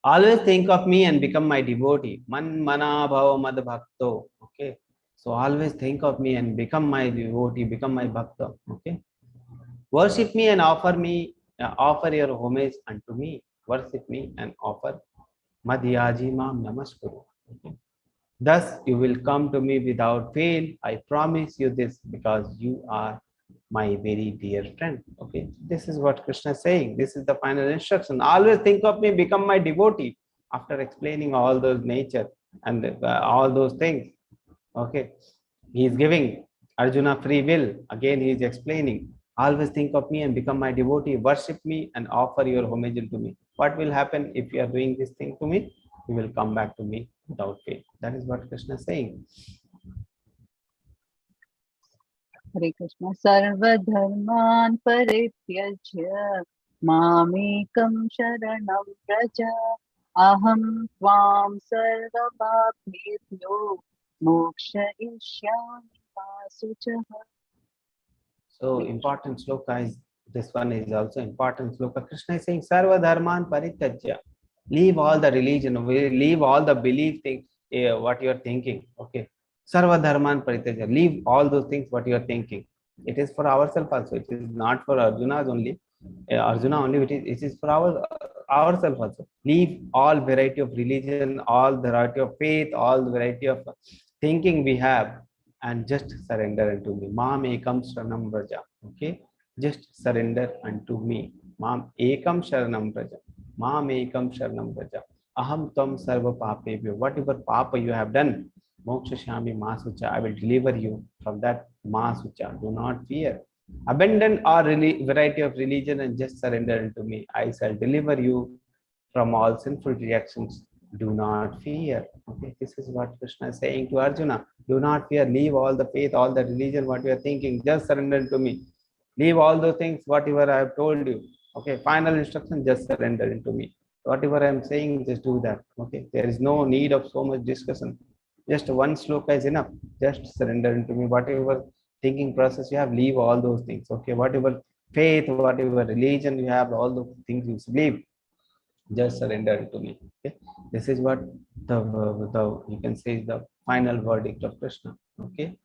always think of me and become my devotee. Man mana bhava mad bhakto. Okay. So always think of me and become my devotee, become my bhakta. Okay. Worship me and offer your homage unto me. Worship me and offer madhyaji mam namaskuru. Okay. Thus you will come to me without fail. I promise you this because you are my very dear friend. Okay, this is what Krishna is saying. This is the final instruction. Always think of me, become my devotee. After explaining all those nature and all those things, okay, he is giving Arjuna free will. Again, he is explaining. Always think of me and become my devotee. Worship me and offer your homage to me. What will happen if you are doing this thing to me? You will come back to me without fail. That is what Krishna is saying. Hare Krishna. Sarva dharman parityajya mamekam sharanam praja aham tvam sarva bhapetyo moksha ishyami vasuchaha. So important sloka is this one is also important sloka. Krishna is saying Sarva Dharman Parityajya. Leave all the religion, leave all the belief things, what you are thinking. Okay. Sarva Dharman Parityajya. Leave all those things what you are thinking. It is for ourselves also. It is not for Arjuna's only. Arjuna only. It is for ourselves also. Leave all variety of religion, all variety of faith, all variety of thinking we have, and just surrender unto me. Mam ekam sharanam vraja. Okay, just surrender unto me. Mam ekam sharanam vraja. Mam ekam sharanam vraja. Aham tam sarva papebhyo. Whatever papa you have done, moksha shami masucha. I will deliver you from that masucha. Do not fear. Abandon all variety of religion and just surrender unto me. I shall deliver you from all sinful reactions. Do not fear. Okay, this is what Krishna is saying to Arjuna. Do not fear. Leave all the faith, all the religion, what you are thinking. Just surrender to me. Leave all those things, whatever I have told you. Okay, final instruction, just surrender into me. Whatever I am saying, just do that. Okay, there is no need of so much discussion. Just one sloka is enough. Just surrender into me. Whatever thinking process you have, leave all those things. Okay, whatever faith, whatever religion you have, all those things you leave. Just surrender to me. Okay, this is what the you can say the final verdict of Krishna. Okay,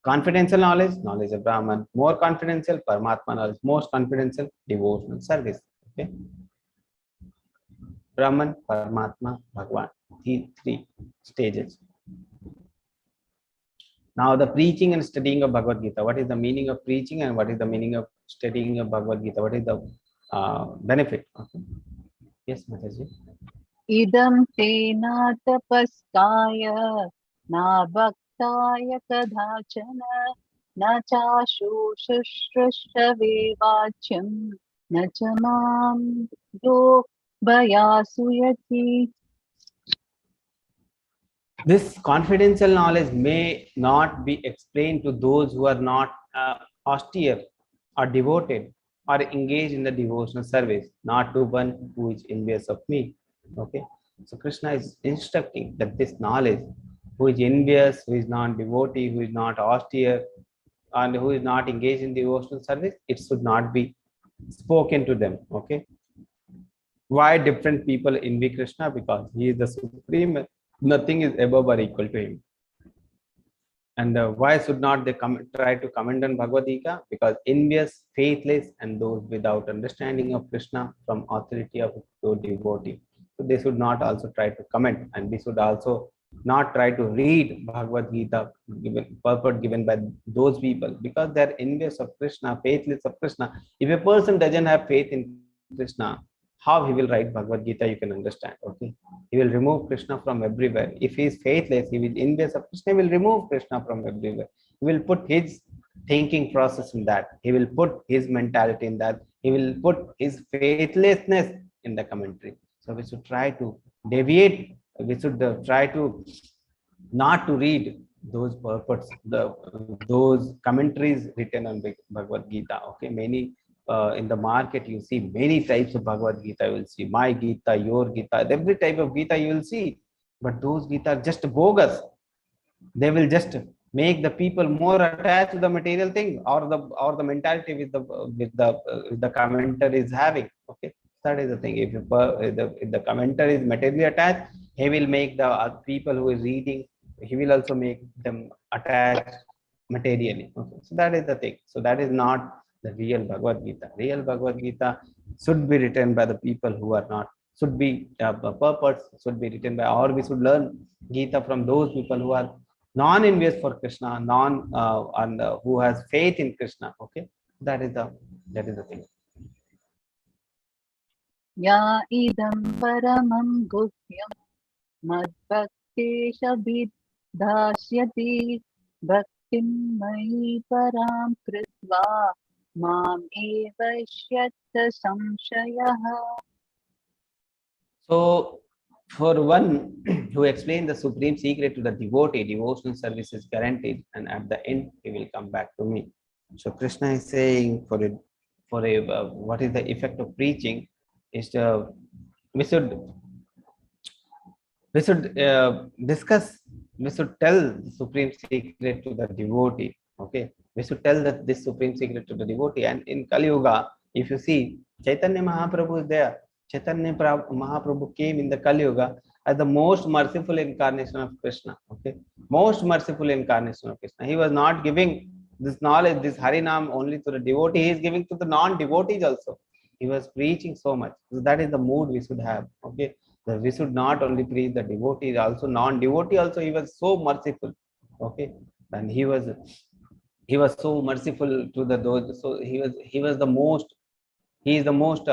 confidential knowledge, knowledge of Brahman. More confidential, Paramatma knowledge. Most confidential, devotional service. Okay, Brahman, Paramatma, Bhagwan. These three stages. Now the preaching and studying of Bhagavad Gita. What is the meaning of preaching and what is the meaning of studying of Bhagavad Gita? What is the benefit? Okay. Yes, Mataji. Idam te na tapaskaya na bhaktāya kadhachana na chāshu shushrushave vāchyam na ca mam yo bhayasuyati. This confidential knowledge may not be explained to those who are not austere or devoted or engaged in the devotional service, not to one who is envious of me. Okay, so Krishna is instructing that this knowledge, who is envious, who is not devotee, who is not austere, and who is not engaged in devotional service, it should not be spoken to them. Okay, why different people envy Krishna? Because he is the supreme. Nothing is above or equal to him. And why should not they try to comment on Bhagavad-Gita? Because envious, faithless, and those without understanding of Krishna from authority of pure devotee. So they should not also try to comment, and we should also not try to read Bhagavad-Gita purport given by those people, because they are envious of Krishna, faithless of Krishna. If a person doesn't have faith in Krishna, how he will write Bhagavad Gita, you can understand. Okay, he will remove Krishna from everywhere. If he is faithless, he will envious of Krishna, he will remove Krishna from everywhere. He will put his thinking process in that. He will put his mentality in that. He will put his faithlessness in the commentary. So we should try to deviate. We should try to not to read those purports, those commentaries written on Bhagavad Gita. Okay, many in the market you see many types of Bhagavad Gita. You will see my Gita, your Gita, every type of Gita you will see. But those Gita are just bogus. They will just make the people more attached to the material thing, or the mentality with the commenter is having. Okay, that is the thing. If the commenter is materially attached, he will make the people who is reading, he will also make them attached materially. Okay, so that is the thing. So that is not the real Bhagavad Gita. Real Bhagavad Gita should be written by the people who are not, should be purpose should be written by, or we should learn Gita from those people who are non-envious for Krishna, and who has faith in Krishna. Okay, that is the thing. Ya idam paramam guhyam madbhaktesha vidhasyati bhaktim mai param kritva mam evashyata samshayah. So, for one who explains the supreme secret to the devotee, devotional service is guaranteed, and at the end, he will come back to me. So, Krishna is saying what is the effect of preaching? Is we should we should discuss, we should tell the supreme secret to the devotee. Okay, we should tell that this supreme secret to the devotee. And in Kali Yuga, if you see, Chaitanya Mahaprabhu is there. Mahaprabhu came in the Kali Yuga as the most merciful incarnation of Krishna. Okay, most merciful incarnation of Krishna. He was not giving this knowledge, this Harinam, only to the devotee. He is giving to the non-devotees also. He was preaching so much. So that is the mood we should have. Okay, that we should not only preach the devotees, also non-devotee also. He was so merciful. Okay, and he was so merciful to the those. So he was the most, he is the most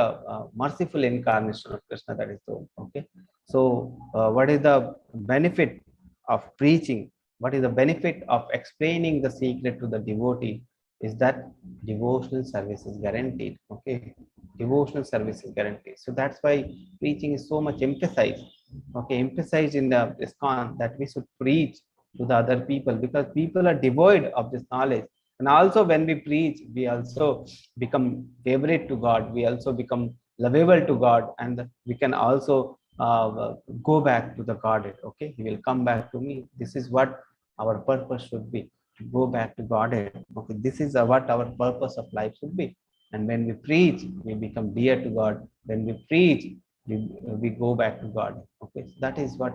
merciful incarnation of Krishna. That is so. Okay, so what is the benefit of preaching? What is the benefit of explaining the secret to the devotee? Is that devotional service is guaranteed. Okay, devotional service is guaranteed. So that's why preaching is so much emphasized. Okay, emphasized in the ISKCON, that we should preach to the other people, because people are devoid of this knowledge. And also when we preach, we also become favorite to God, we also become lovable to God, and we can also go back to the Godhead. Okay, he will come back to me. This is what our purpose should be, to go back to Godhead. Okay, this is what our purpose of life should be. And when we preach, we become dear to God. When we preach, we go back to God. Okay, so that is what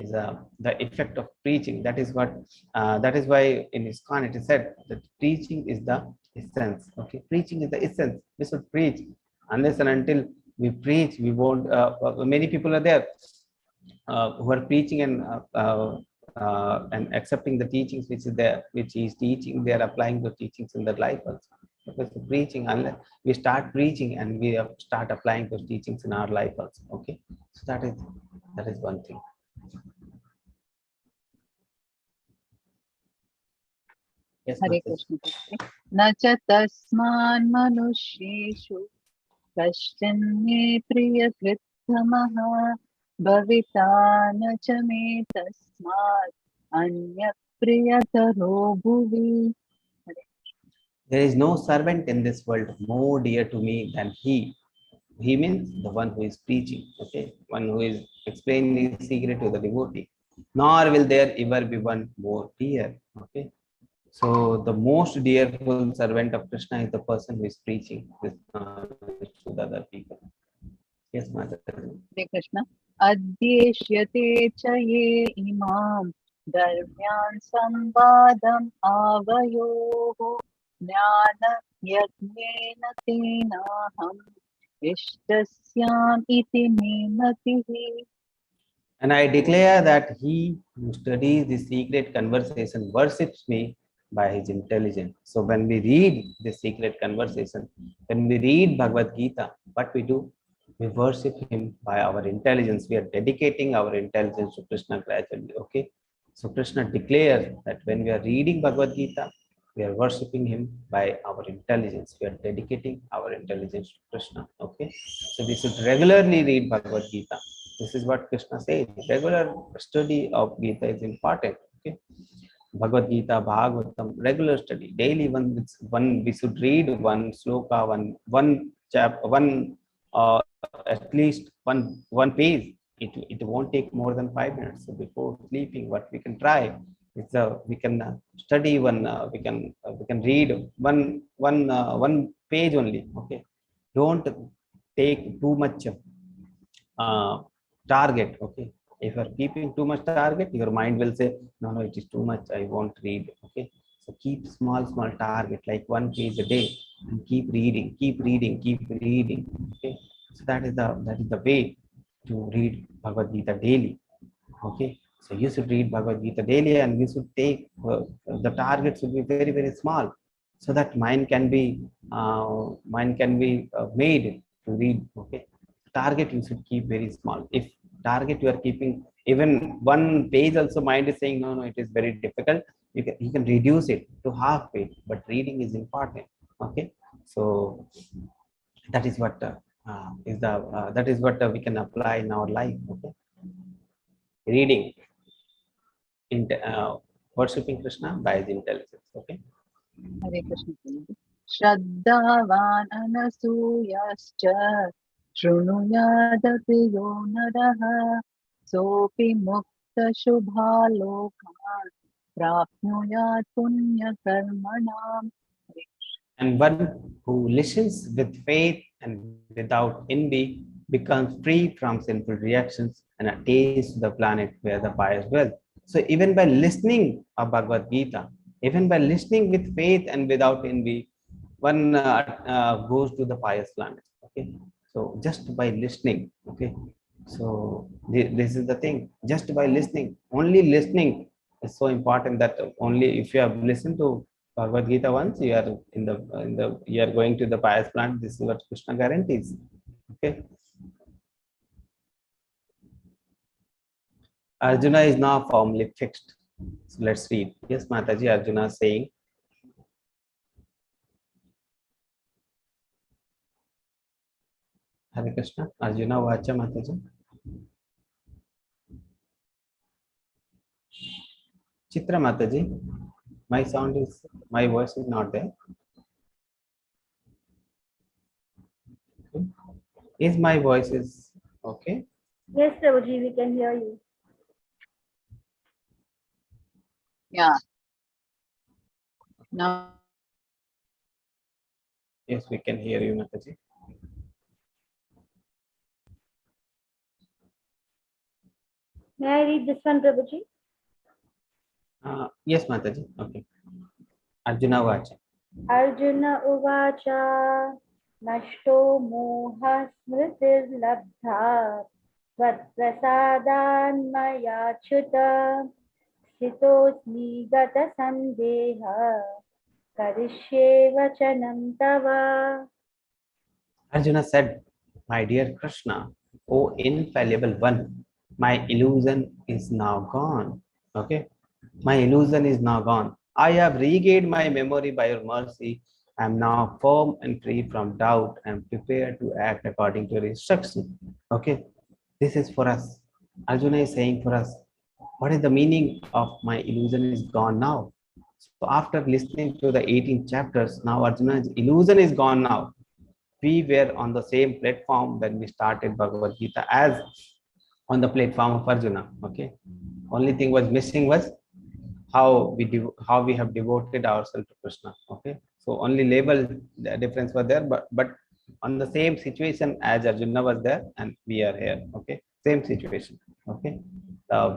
is the effect of preaching. That is what that is why in ISKCON it is said that preaching is the essence. Okay, preaching is the essence. We should preach. Unless and until we preach, we won't. Many people are there who are preaching and accepting the teachings which is there, which he is teaching. They are applying the teachings in their life also. Because the preaching, unless we start preaching and we start applying those teachings in our life also. Okay, so that is one thing. Yes, Hare Mataji. Krishna. Na cha tasman manusheshu kashchan me priyakritamaha bhavita na cha me tasmat anya priyataro bhuvi. There is no servant in this world more dear to me than he. He means the one who is preaching. Okay, one who is explaining the secret to the devotee. Nor will there ever be one more dear. Okay, so the most dearful servant of Krishna is the person who is preaching this knowledge to the other people. Yes, Mataji. Hare Krishna. Adyeshyate cha ye imam dharmyan samvadam avayoho jnana yajnena tenaham ishtasyam iti me matihi. And I declare that he who studies the secret conversation worships me by his intelligence. So when we read the secret conversation, when we read Bhagavad Gita, what we do? We worship him by our intelligence. We are dedicating our intelligence to Krishna gradually. Okay. So Krishna declares that when we are reading Bhagavad Gita, we are worshipping him by our intelligence. We are dedicating our intelligence to Krishna. Okay. So we should regularly read Bhagavad Gita. This is what Krishna says. Regular study of Gita is important. Okay. Bhagavad-Gita, Bhagavatam, regular study, daily one we should read one sloka, one chap, one at least one page. It won't take more than 5 minutes. So before sleeping, what we can try is we can study we can read one page only. Okay, don't take too much uh, target. Okay, if you are keeping too much target, your mind will say, no, it is too much, I won't read. Okay, so keep small target like one page a day, and keep reading. Okay, so that is the way to read Bhagavad Gita daily. Okay, so you should read Bhagavad Gita daily, and you should take the target should be very small, so that mind can be made to read. Okay, target you should keep very small. If target you are keeping even one page also, mind is saying, no, it is very difficult, you can reduce it to half page, but reading is important. Okay, so that is what that is what we can apply in our life. Okay, reading in worshipping Krishna by his intelligence. Okay. Hare Krishna. Prabhuji. Shraddhavan anasuyascha shrunuyadapi yo naraha sopi mukta shubha lokan prapnuyat punya karmanam. Hare And one who listens with faith and without envy becomes free from sinful reactions and attains the planet where the pious dwell. So even by listening of Bhagavad Gita, even by listening with faith and without envy, one goes to the pious planet. Okay, so just by listening. Okay, so this is the thing. Just by listening, only listening is so important, that only if you have listened to Bhagavad Gita once, you are you are going to the pious plant. This is what Krishna guarantees. Okay. Arjuna is now firmly fixed. So let's read. Yes, Mataji, Arjuna is saying. Hare Krishna. Arjuna Vacha, Mataji. Chitra Mataji, my voice is not there. Okay. Is my voice is okay? Yes, Prabhuji, we can hear you. Yeah. Now, Yes, we can hear you, Mataji. May I read this one, Prabhuji? Yes, Mataji. Okay. Arjuna Vacha. Arjuna Uvacha Nashto Moha Smritirlabdha Tvatprasadan Maya Chuta Sitosmi Gata Sandeha Karishye Vachanam Tava. Arjuna said, my dear Krishna, O infallible one, my illusion is now gone. Okay, my illusion is now gone. I have regained my memory by your mercy. I am now firm and free from doubt and prepared to act according to your instruction. Okay, this is for us. Arjuna is saying for us, what is the meaning of my illusion is gone now? So after listening to the 18 chapters, now Arjuna's illusion is gone now. We were on the same platform when we started Bhagavad Gita as on the platform of Arjuna. Okay, only thing was missing was how we have devoted ourselves to Krishna. Okay, so only label the difference was there, but on the same situation as Arjuna was there and we are here. Okay, same situation. Okay,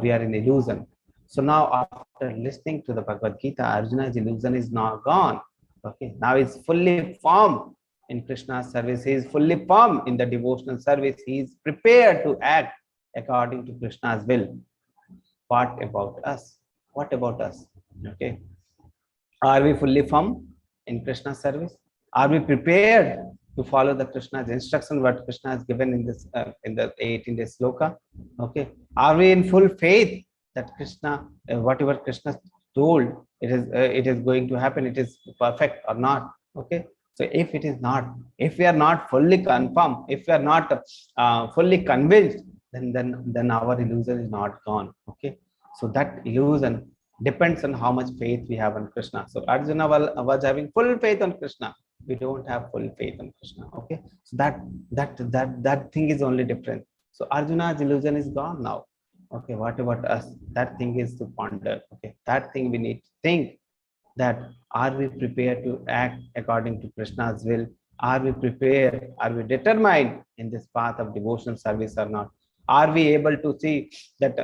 we are in illusion. So now after listening to the Bhagavad Gita, Arjuna's illusion is now gone. Okay, now he's fully firm in Krishna's service. He is fully firm in the devotional service. He is prepared to act according to Krishna's will. What about us? What about us? Okay, are we fully firm in Krishna's service? Are we prepared to follow the Krishna's instruction, what Krishna has given in this in the 18 days sloka? Okay, are we in full faith that Krishna, whatever Krishna told, it is going to happen, it is perfect or not? Okay, so if it is not, if we are not fully confirmed, if we are not fully convinced, then our illusion is not gone. Okay, so that illusion depends on how much faith we have on Krishna. So Arjuna was having full faith on Krishna. We don't have full faith on Krishna. Okay, so that thing is only different. So Arjuna's illusion is gone now. Okay, what about us? That thing is to ponder. Okay, that thing we need to think, that are we prepared to act according to Krishna's will? Are we prepared? Are we determined in this path of devotional service or not? Are we able to see that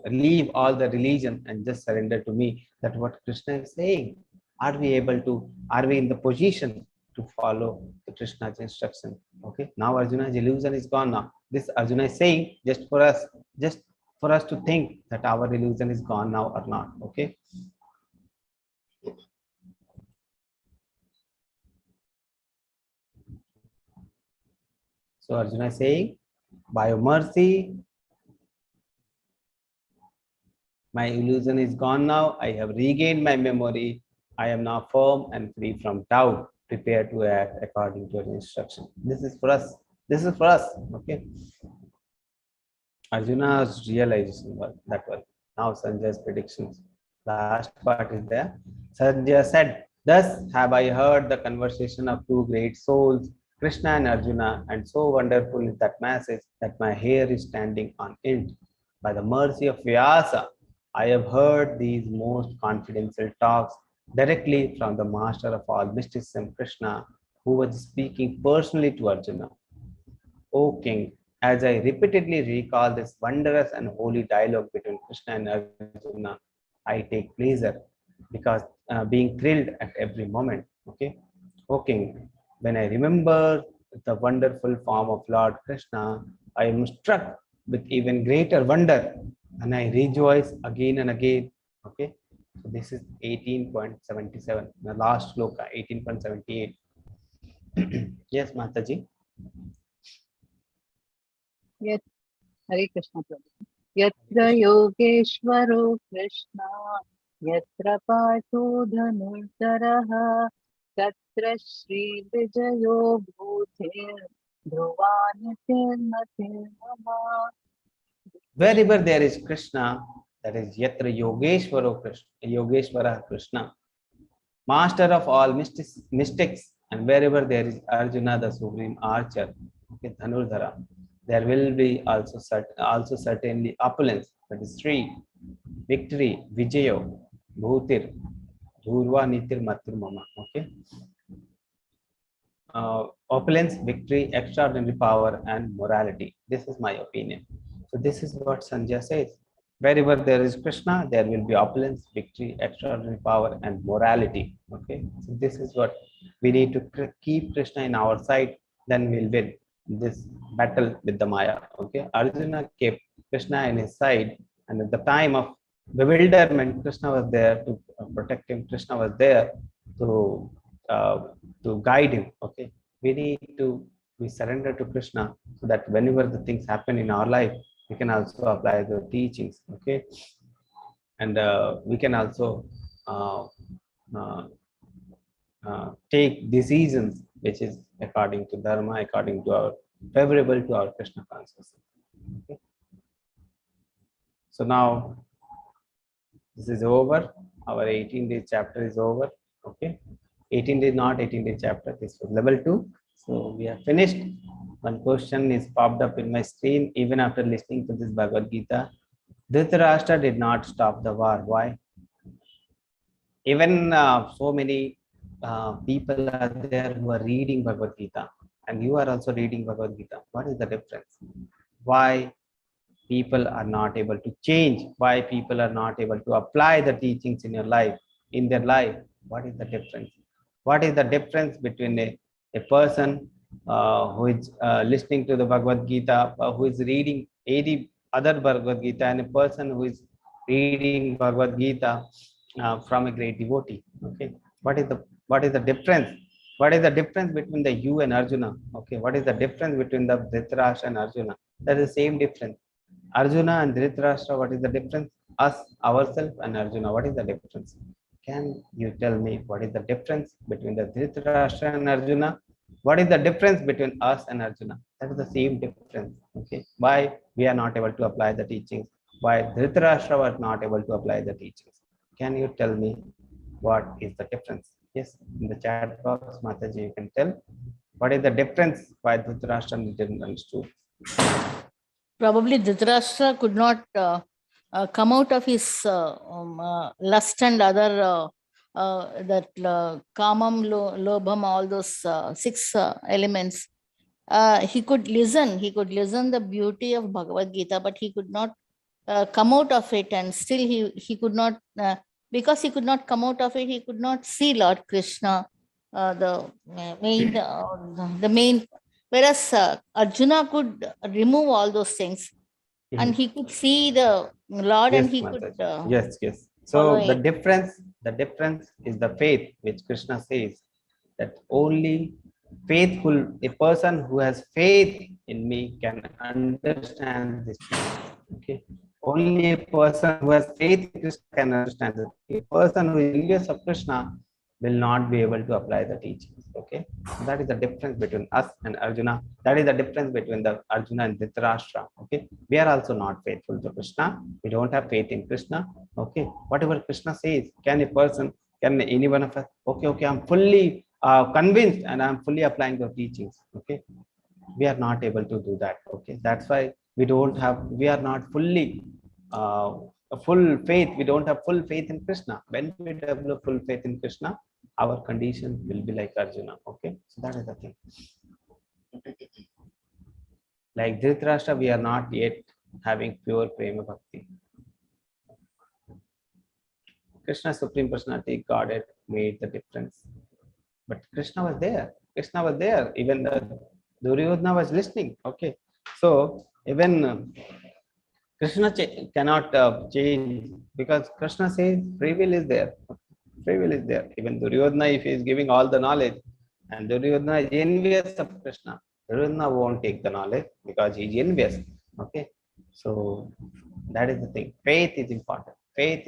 leave all the religion and just surrender to me? That what Krishna is saying. Are we able to? Are we in the position to follow the Krishna's instruction? Okay. Now Arjuna's illusion is gone. Now this Arjuna is saying just for us to think that our illusion is gone now or not. Okay. So Arjuna is saying, by your mercy, my illusion is gone now. I have regained my memory. I am now firm and free from doubt, prepared to act according to your instruction. This is for us. This is for us. Okay. Arjuna's realization was that one. Now Sanjay's predictions. Last part is there. Sanjay said, thus have I heard the conversation of two great souls, Krishna and Arjuna, and so wonderful is that message that my hair is standing on end. By the mercy of Vyasa, I have heard these most confidential talks directly from the master of all mysticism, Krishna, who was speaking personally to Arjuna. O king, as I repeatedly recall this wondrous and holy dialogue between Krishna and Arjuna, I take pleasure because being thrilled at every moment. Okay. O king, when I remember the wonderful form of Lord Krishna, I am struck with even greater wonder and I rejoice again and again. Okay. So this is 18.77, the last sloka, 18.78. Yes, Mataji. Yet, Hare Krishna Prabhu. Yatra Yogeshwaro Krishna, Yatra Partho Dhanurtaraha, Tatra Shri Vijayo Bhutir, Dhruvanitir Matir Mama. Wherever there is Krishna, that is Yatra Yogeshwaro Krishna, Yogeshwara Krishna, master of all mystics, and wherever there is Arjuna, the supreme archer, okay, Dhanurdhara, there will be also certainly opulence, that is Sri, victory, Vijayo, Bhutir, Dhurva Nitir Matir Mama. Okay. Opulence, victory, extraordinary power, and morality. This is my opinion. So this is what Sanjay says. Wherever there is Krishna, there will be opulence, victory, extraordinary power, and morality. Okay. So this is what we need to keep Krishna in our side, then we'll win this battle with the Maya. Okay. Arjuna kept Krishna in his side, and at the time of bewilderment, Krishna was there to protect him. Krishna was there to guide him. Okay, we surrender to Krishna so that whenever the things happen in our life, we can also apply the teachings. Okay, and we can also take decisions which is according to dharma, according to our favorable to our Krishna consciousness. Okay. So now this is over. Our 18-day chapter is over. Okay. 18-day, not 18-day chapter. This was level 2. So we have finished. One question is popped up in my screen even after listening to this Bhagavad-Gita. Dhritarashtra did not stop the war. Why? Even so many people are there who are reading Bhagavad-Gita, and you are also reading Bhagavad-Gita. What is the difference? Why people are not able to change? Why people are not able to apply the teachings in your life, in their life? What is the difference? What is the difference between a person who is listening to the Bhagavad-Gita, who is reading 80 other Bhagavad-Gita, and a person who is reading Bhagavad-Gita from a great devotee? Okay, what is the difference? What is the difference between the you and Arjuna? Okay, what is the difference between the Dhritarashtra and Arjuna? That is the same difference. Arjuna and Dhritarashtra, what is the difference? Us, ourselves, and Arjuna, what is the difference? Can you tell me what is the difference between the Dhritarashtra and Arjuna? What is the difference between us and Arjuna? That is the same difference. Okay. Why we are not able to apply the teachings? why Dhritarashtra was not able to apply the teachings. Can you tell me what is the difference? Yes, in the chat box, Mataji, you can tell what is the difference why Dhritarashtra didn't understood. Probably Dhritarashtra could not come out of his lust and other kamam, lobham, all those 6 elements. He could listen the beauty of Bhagavad-Gita, but he could not come out of it, and still he could not, because he could not come out of it, he could not see Lord Krishna, the main. Whereas Arjuna could remove all those things, and he could see the Lord, Yes, and he Mataji. could. Yes. So the difference is the faith, which Krishna says that only faithful, a person who has faith in me can understand this. Okay, only a person who has faith in Krishna can understand it. A person who is envious of Krishna will not be able to apply the teachings. Okay, so that is the difference between us and Arjuna. That is the difference between the Arjuna and Dhritarashtra. Okay, we are also not faithful to Krishna. We don't have faith in Krishna. Okay, whatever Krishna says, can any one of us? Okay, I'm fully convinced and I'm fully applying the teachings. Okay, we are not able to do that. Okay, that's why we are not fully a full faith. We don't have full faith in Krishna. When we develop full faith in Krishna, our condition will be like Arjuna. Okay, so that is the thing. Like Dhritarashtra, we are not yet having pure prema bhakti. Krishna, Supreme Personality, Godhead made the difference. But Krishna was there. Even Duryodhana was listening. Okay, so even Krishna cannot change, because Krishna says free will is there. Free will is there. Even Duryodhana, if he is giving all the knowledge, and Duryodhana is envious of Krishna, Duryodhana won't take the knowledge because he is envious. Okay, so that is the thing. Faith is important. Faith.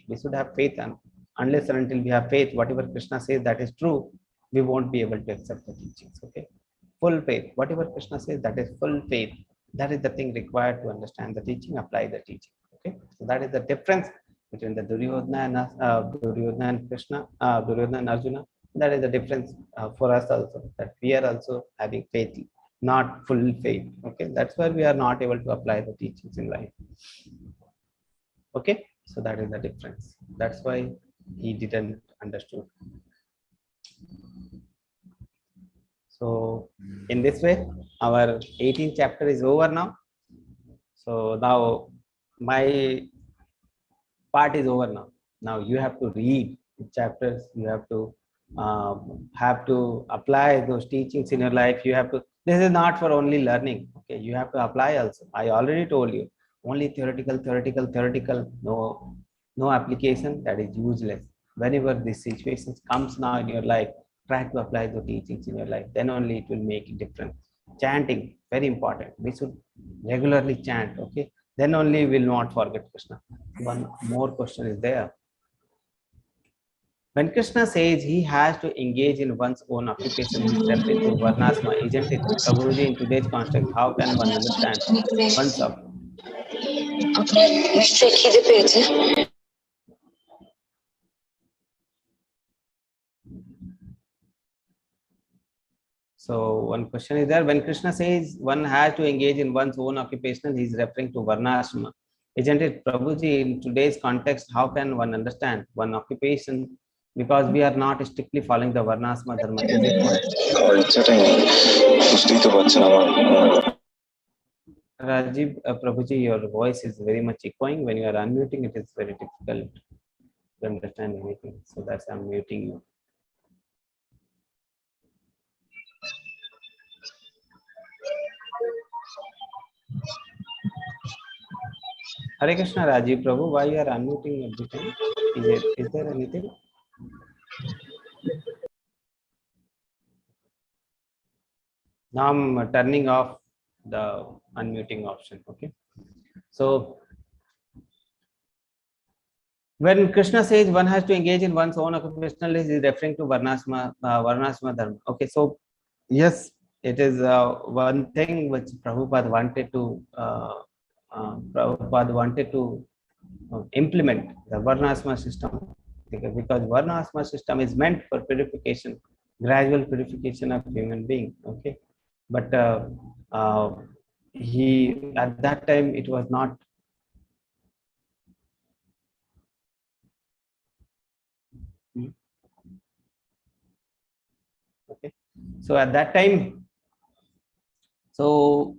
We should have faith, and unless and until we have faith, whatever Krishna says that is true, we won't be able to accept the teachings. Okay, full faith. Whatever Krishna says, that is full faith. That is the thing required to understand the teaching, apply the teaching. Okay, so that is the difference between the Duryodhana and Krishna, Duryodhana and Arjuna. That is the difference for us also, that we are also having faith, not full faith. Okay, that's why we are not able to apply the teachings in life. Okay, so that is the difference. That's why he didn't understood. So in this way, our 18th chapter is over now. So now my part is over now. Now you have to read the chapters. You have to apply those teachings in your life. You have to. This is not for only learning. Okay, you have to apply also. I already told you. Only theoretical. No application. That is useless. Whenever this situation comes now in your life, try to apply the teachings in your life. Then only it will make a difference. Chanting, very important. We should regularly chant. Okay, then only we will not forget Krishna. One more question is there. When Krishna says he has to engage in one's own occupation, he is referring to Varnasma, isn't it? Prabhuji, in today's context, how can one understand one's occupation? So one question is there. When Krishna says one has to engage in one's own occupation, he is referring to Varnasma. Isn't it, Prabhuji, in today's context, how can one understand one occupation? Because we are not strictly following the Varnasma Dharma. Is it one? Rajiv, Prabhuji, your voice is very much echoing. When you are unmuting, it is very difficult to understand anything. So that's why I'm muting you. Hare Krishna, Rajiv Prabhu, why you are unmuting every time? Is there anything? Now I'm turning off the unmuting option. Okay. So when Krishna says one has to engage in one's own occupational, he is referring to Varnasma Dharma. Okay. So yes, it is one thing which Prabhupada wanted to Prabhupada wanted to implement the Varnasma system, because Varnasma system is meant for purification, gradual purification of human being. Okay, but he at that time it was not. Okay, so at that time, so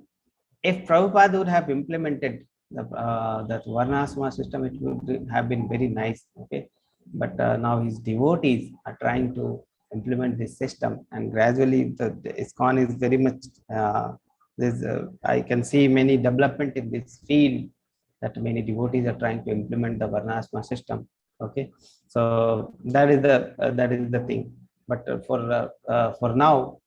if Prabhupada would have implemented that Varnasma system, it would have been very nice. Okay, but now his devotees are trying to implement this system, and gradually the ISKCON is very much. I can see many development in this field, that many devotees are trying to implement the Varnasma system. Okay, so that is the thing. But for now,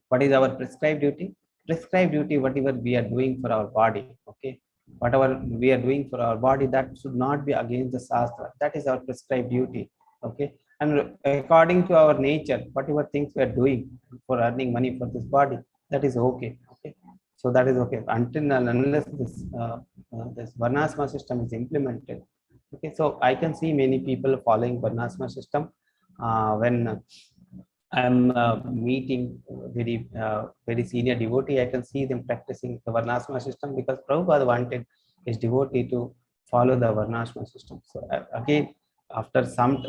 what is our prescribed duty? Prescribed duty, whatever we are doing for our body, okay, whatever we are doing for our body, that should not be against the Shastra. That is our prescribed duty. Okay, and according to our nature, whatever things we are doing for earning money for this body, that is okay. Okay, so that is okay until and unless this Varnasma system is implemented. Okay, so I can see many people following Varnasma system. When I'm meeting very senior devotee, I can see them practicing the Varnasma system, because Prabhupada wanted his devotee to follow the Varnasma system. So again, after some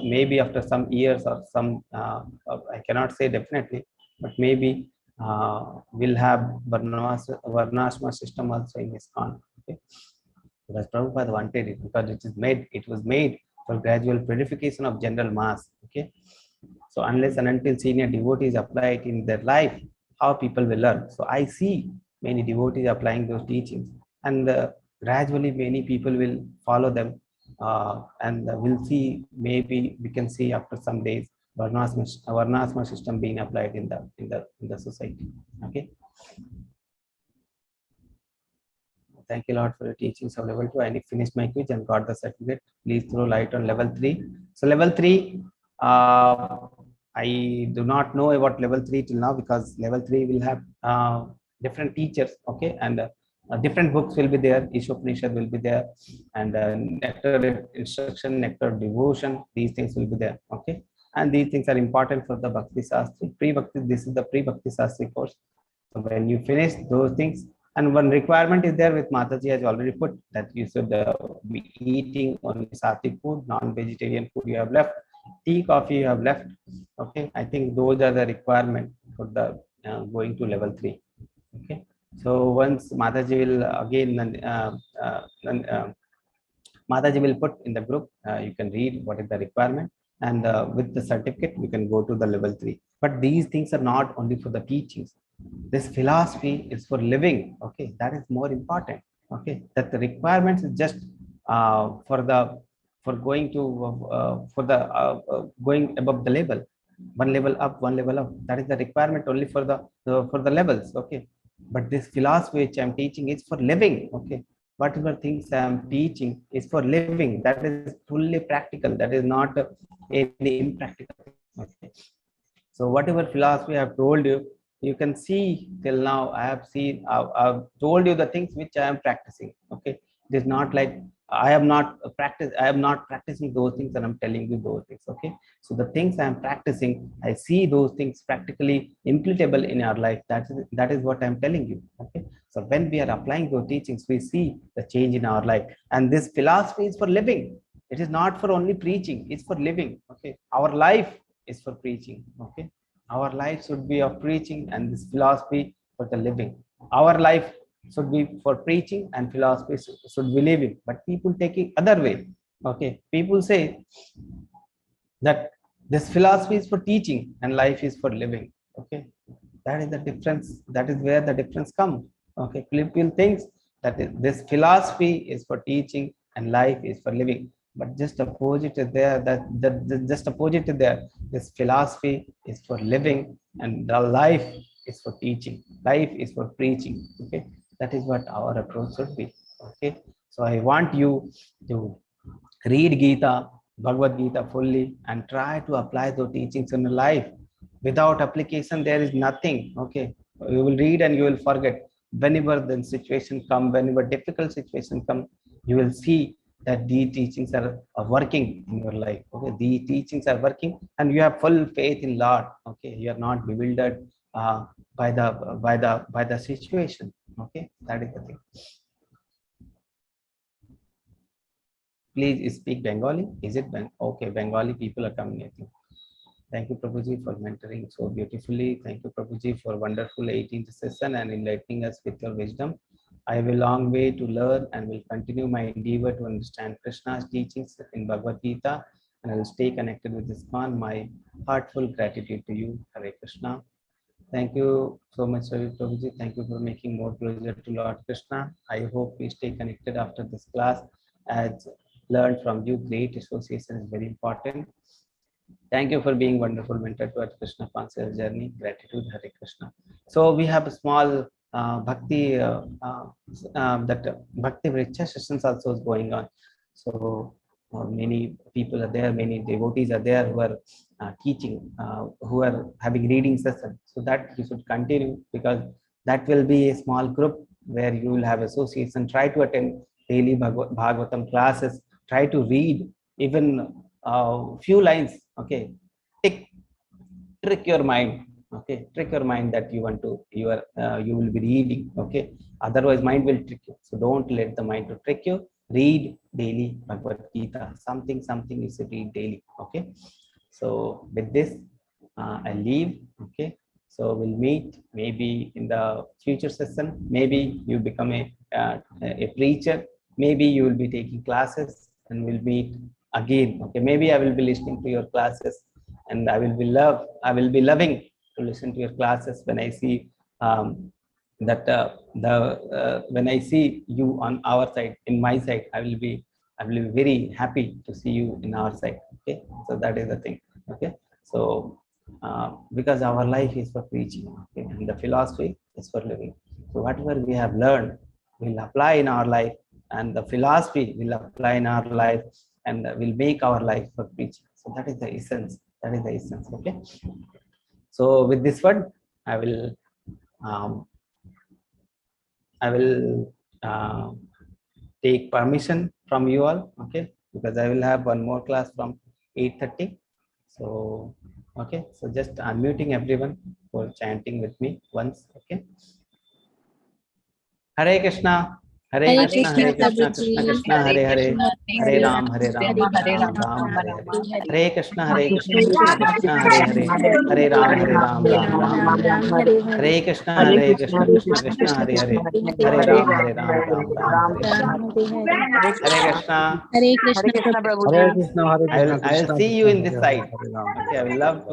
years or some, I cannot say definitely, but maybe we'll have Varnasma system also in ISKCON. Okay, because Prabhupada wanted it, because it was made for gradual purification of general mass. Okay, so unless and until senior devotees apply it in their life, how people will learn? So I see many devotees applying those teachings, and gradually many people will follow them, and we'll see. Maybe we can see after some days Varnasma system being applied in the society. Okay. Thank you, Lord, for your teachings of level 2. I finished my quiz and got the certificate. Please throw light on level 3. So level 3, I do not know about level 3 till now, because level 3 will have different teachers. Okay, and different books will be there. Ishopanishad will be there, and nectar instruction, nectar devotion. These things will be there. Okay, and these things are important for the Bhakti Sastri. Pre-Bhakti. This is the Pre-Bhakti Sastri course. So when you finish those things, and one requirement is there, with Mataji has already put, that you should be eating only sattvic food, non-vegetarian food you have left, tea, coffee you have left. Okay, I think those are the requirement for the going to level 3. Okay, so once Mataji will again, Mataji will put in the group, you can read what is the requirement, and with the certificate you can go to the level 3. But these things are not only for the teachings. This philosophy is for living. Okay, that is more important. Okay, that the requirements is just for going to going above the level, one level up, one level up. That is the requirement only for the levels. Okay, but this philosophy which I'm teaching is for living. Okay, whatever things I'm teaching is for living. That is fully practical. That is not any impractical. Okay, so whatever philosophy I have told you, you can see till now. I've told you the things which I am practicing. Okay, it is not like I am not practicing those things, and I'm telling you those things. Okay, so the things I am practicing, I see those things practically implementable in our life. That is what I'm telling you. Okay, so when we are applying those teachings, we see the change in our life. And this philosophy is for living. It is not for only preaching. It's for living. Okay, our life is for preaching. Okay, our life should be of preaching, and this philosophy for the living. Our life should be for preaching, and philosophy should be living. But people take it other way. Okay, people say that this philosophy is for teaching and life is for living. Okay, that is the difference. That is where the difference comes. Okay, people thinks that this philosophy is for teaching and life is for living. But just opposite is there. Just opposite is there. This philosophy is for living, and the life is for teaching. Life is for preaching. Okay, that is what our approach should be. Okay, so I want you to read Gita, Bhagavad-Gita fully, and try to apply those teachings in your life. Without application, there is nothing. Okay, you will read and you will forget. whenever the situation come, whenever difficult situation come, you will see that the teachings are working in your life. Okay, the teachings are working, and you have full faith in Lord. Okay, you are not bewildered by the situation. Okay, that is the thing. Please speak Bengali. Is it okay? Bengali people are coming, I think. Thank you, Prabhuji, for mentoring so beautifully. Thank you, Prabhuji, for wonderful 18th session and enlightening us with your wisdom. I have a long way to learn and will continue my endeavor to understand Krishna's teachings in Bhagavad-Gita, and I will stay connected with this man. My heartfelt gratitude to you. Hare Krishna. Thank you so much, Prabhuji. Thank you for making more closer to Lord Krishna. I hope we stay connected after this class, as learned from you. Great association is very important. Thank you for being wonderful mentor to our Krishna conscious journey. Gratitude, Hare Krishna. So we have a small bhakti that bhakti registrations also is going on. So many people are there, many devotees are there who are teaching, who are having reading session. So that you should continue, because that will be a small group where you will have association. Try to attend daily Bhagavatam classes. Try to read even few lines. Okay, trick your mind. Okay, trick your mind that you want to, you will be reading. Okay, otherwise mind will trick you. So don't let the mind to trick you. Read daily Bhagavad Gita. Something you should read daily. Okay, so with this I leave. Okay, so we'll meet maybe in the future session. Maybe you become a preacher. Maybe you will be taking classes, and we'll meet again. Okay, maybe I will be listening to your classes, and I will be loving to listen to your classes when I see that when I see you on our side, in my side, I will be very happy to see you in our side. Okay, so that is the thing. Okay, so because our life is for preaching, okay, and the philosophy is for living. So whatever we have learned, we'll apply in our life, and the philosophy will apply in our life, and will make our life for preaching. So that is the essence. That is the essence. Okay. So with this word, I will take permission from you all. Okay, because I will have one more class from 8:30. So okay, so just unmuting everyone for chanting with me once. Okay. Hare Krishna. Hare Krishna, Hare Krishna, Krishna Krishna, Hare Hare, Hare Ram, Ram, Ram Hare Hare. Hare Krishna, Krishna Krishna, Hare Hare, Hare Ram, Ram Hare. Hare Krishna, Krishna Krishna, Hare Hare, Hare Ram, Ram Hare. Hare Krishna. Hare Krishna, Hare Krishna, Hare I Krishna, will Krishna see you Krishna, in this Hare side. Hare, Hare Ram. Okay, I will love to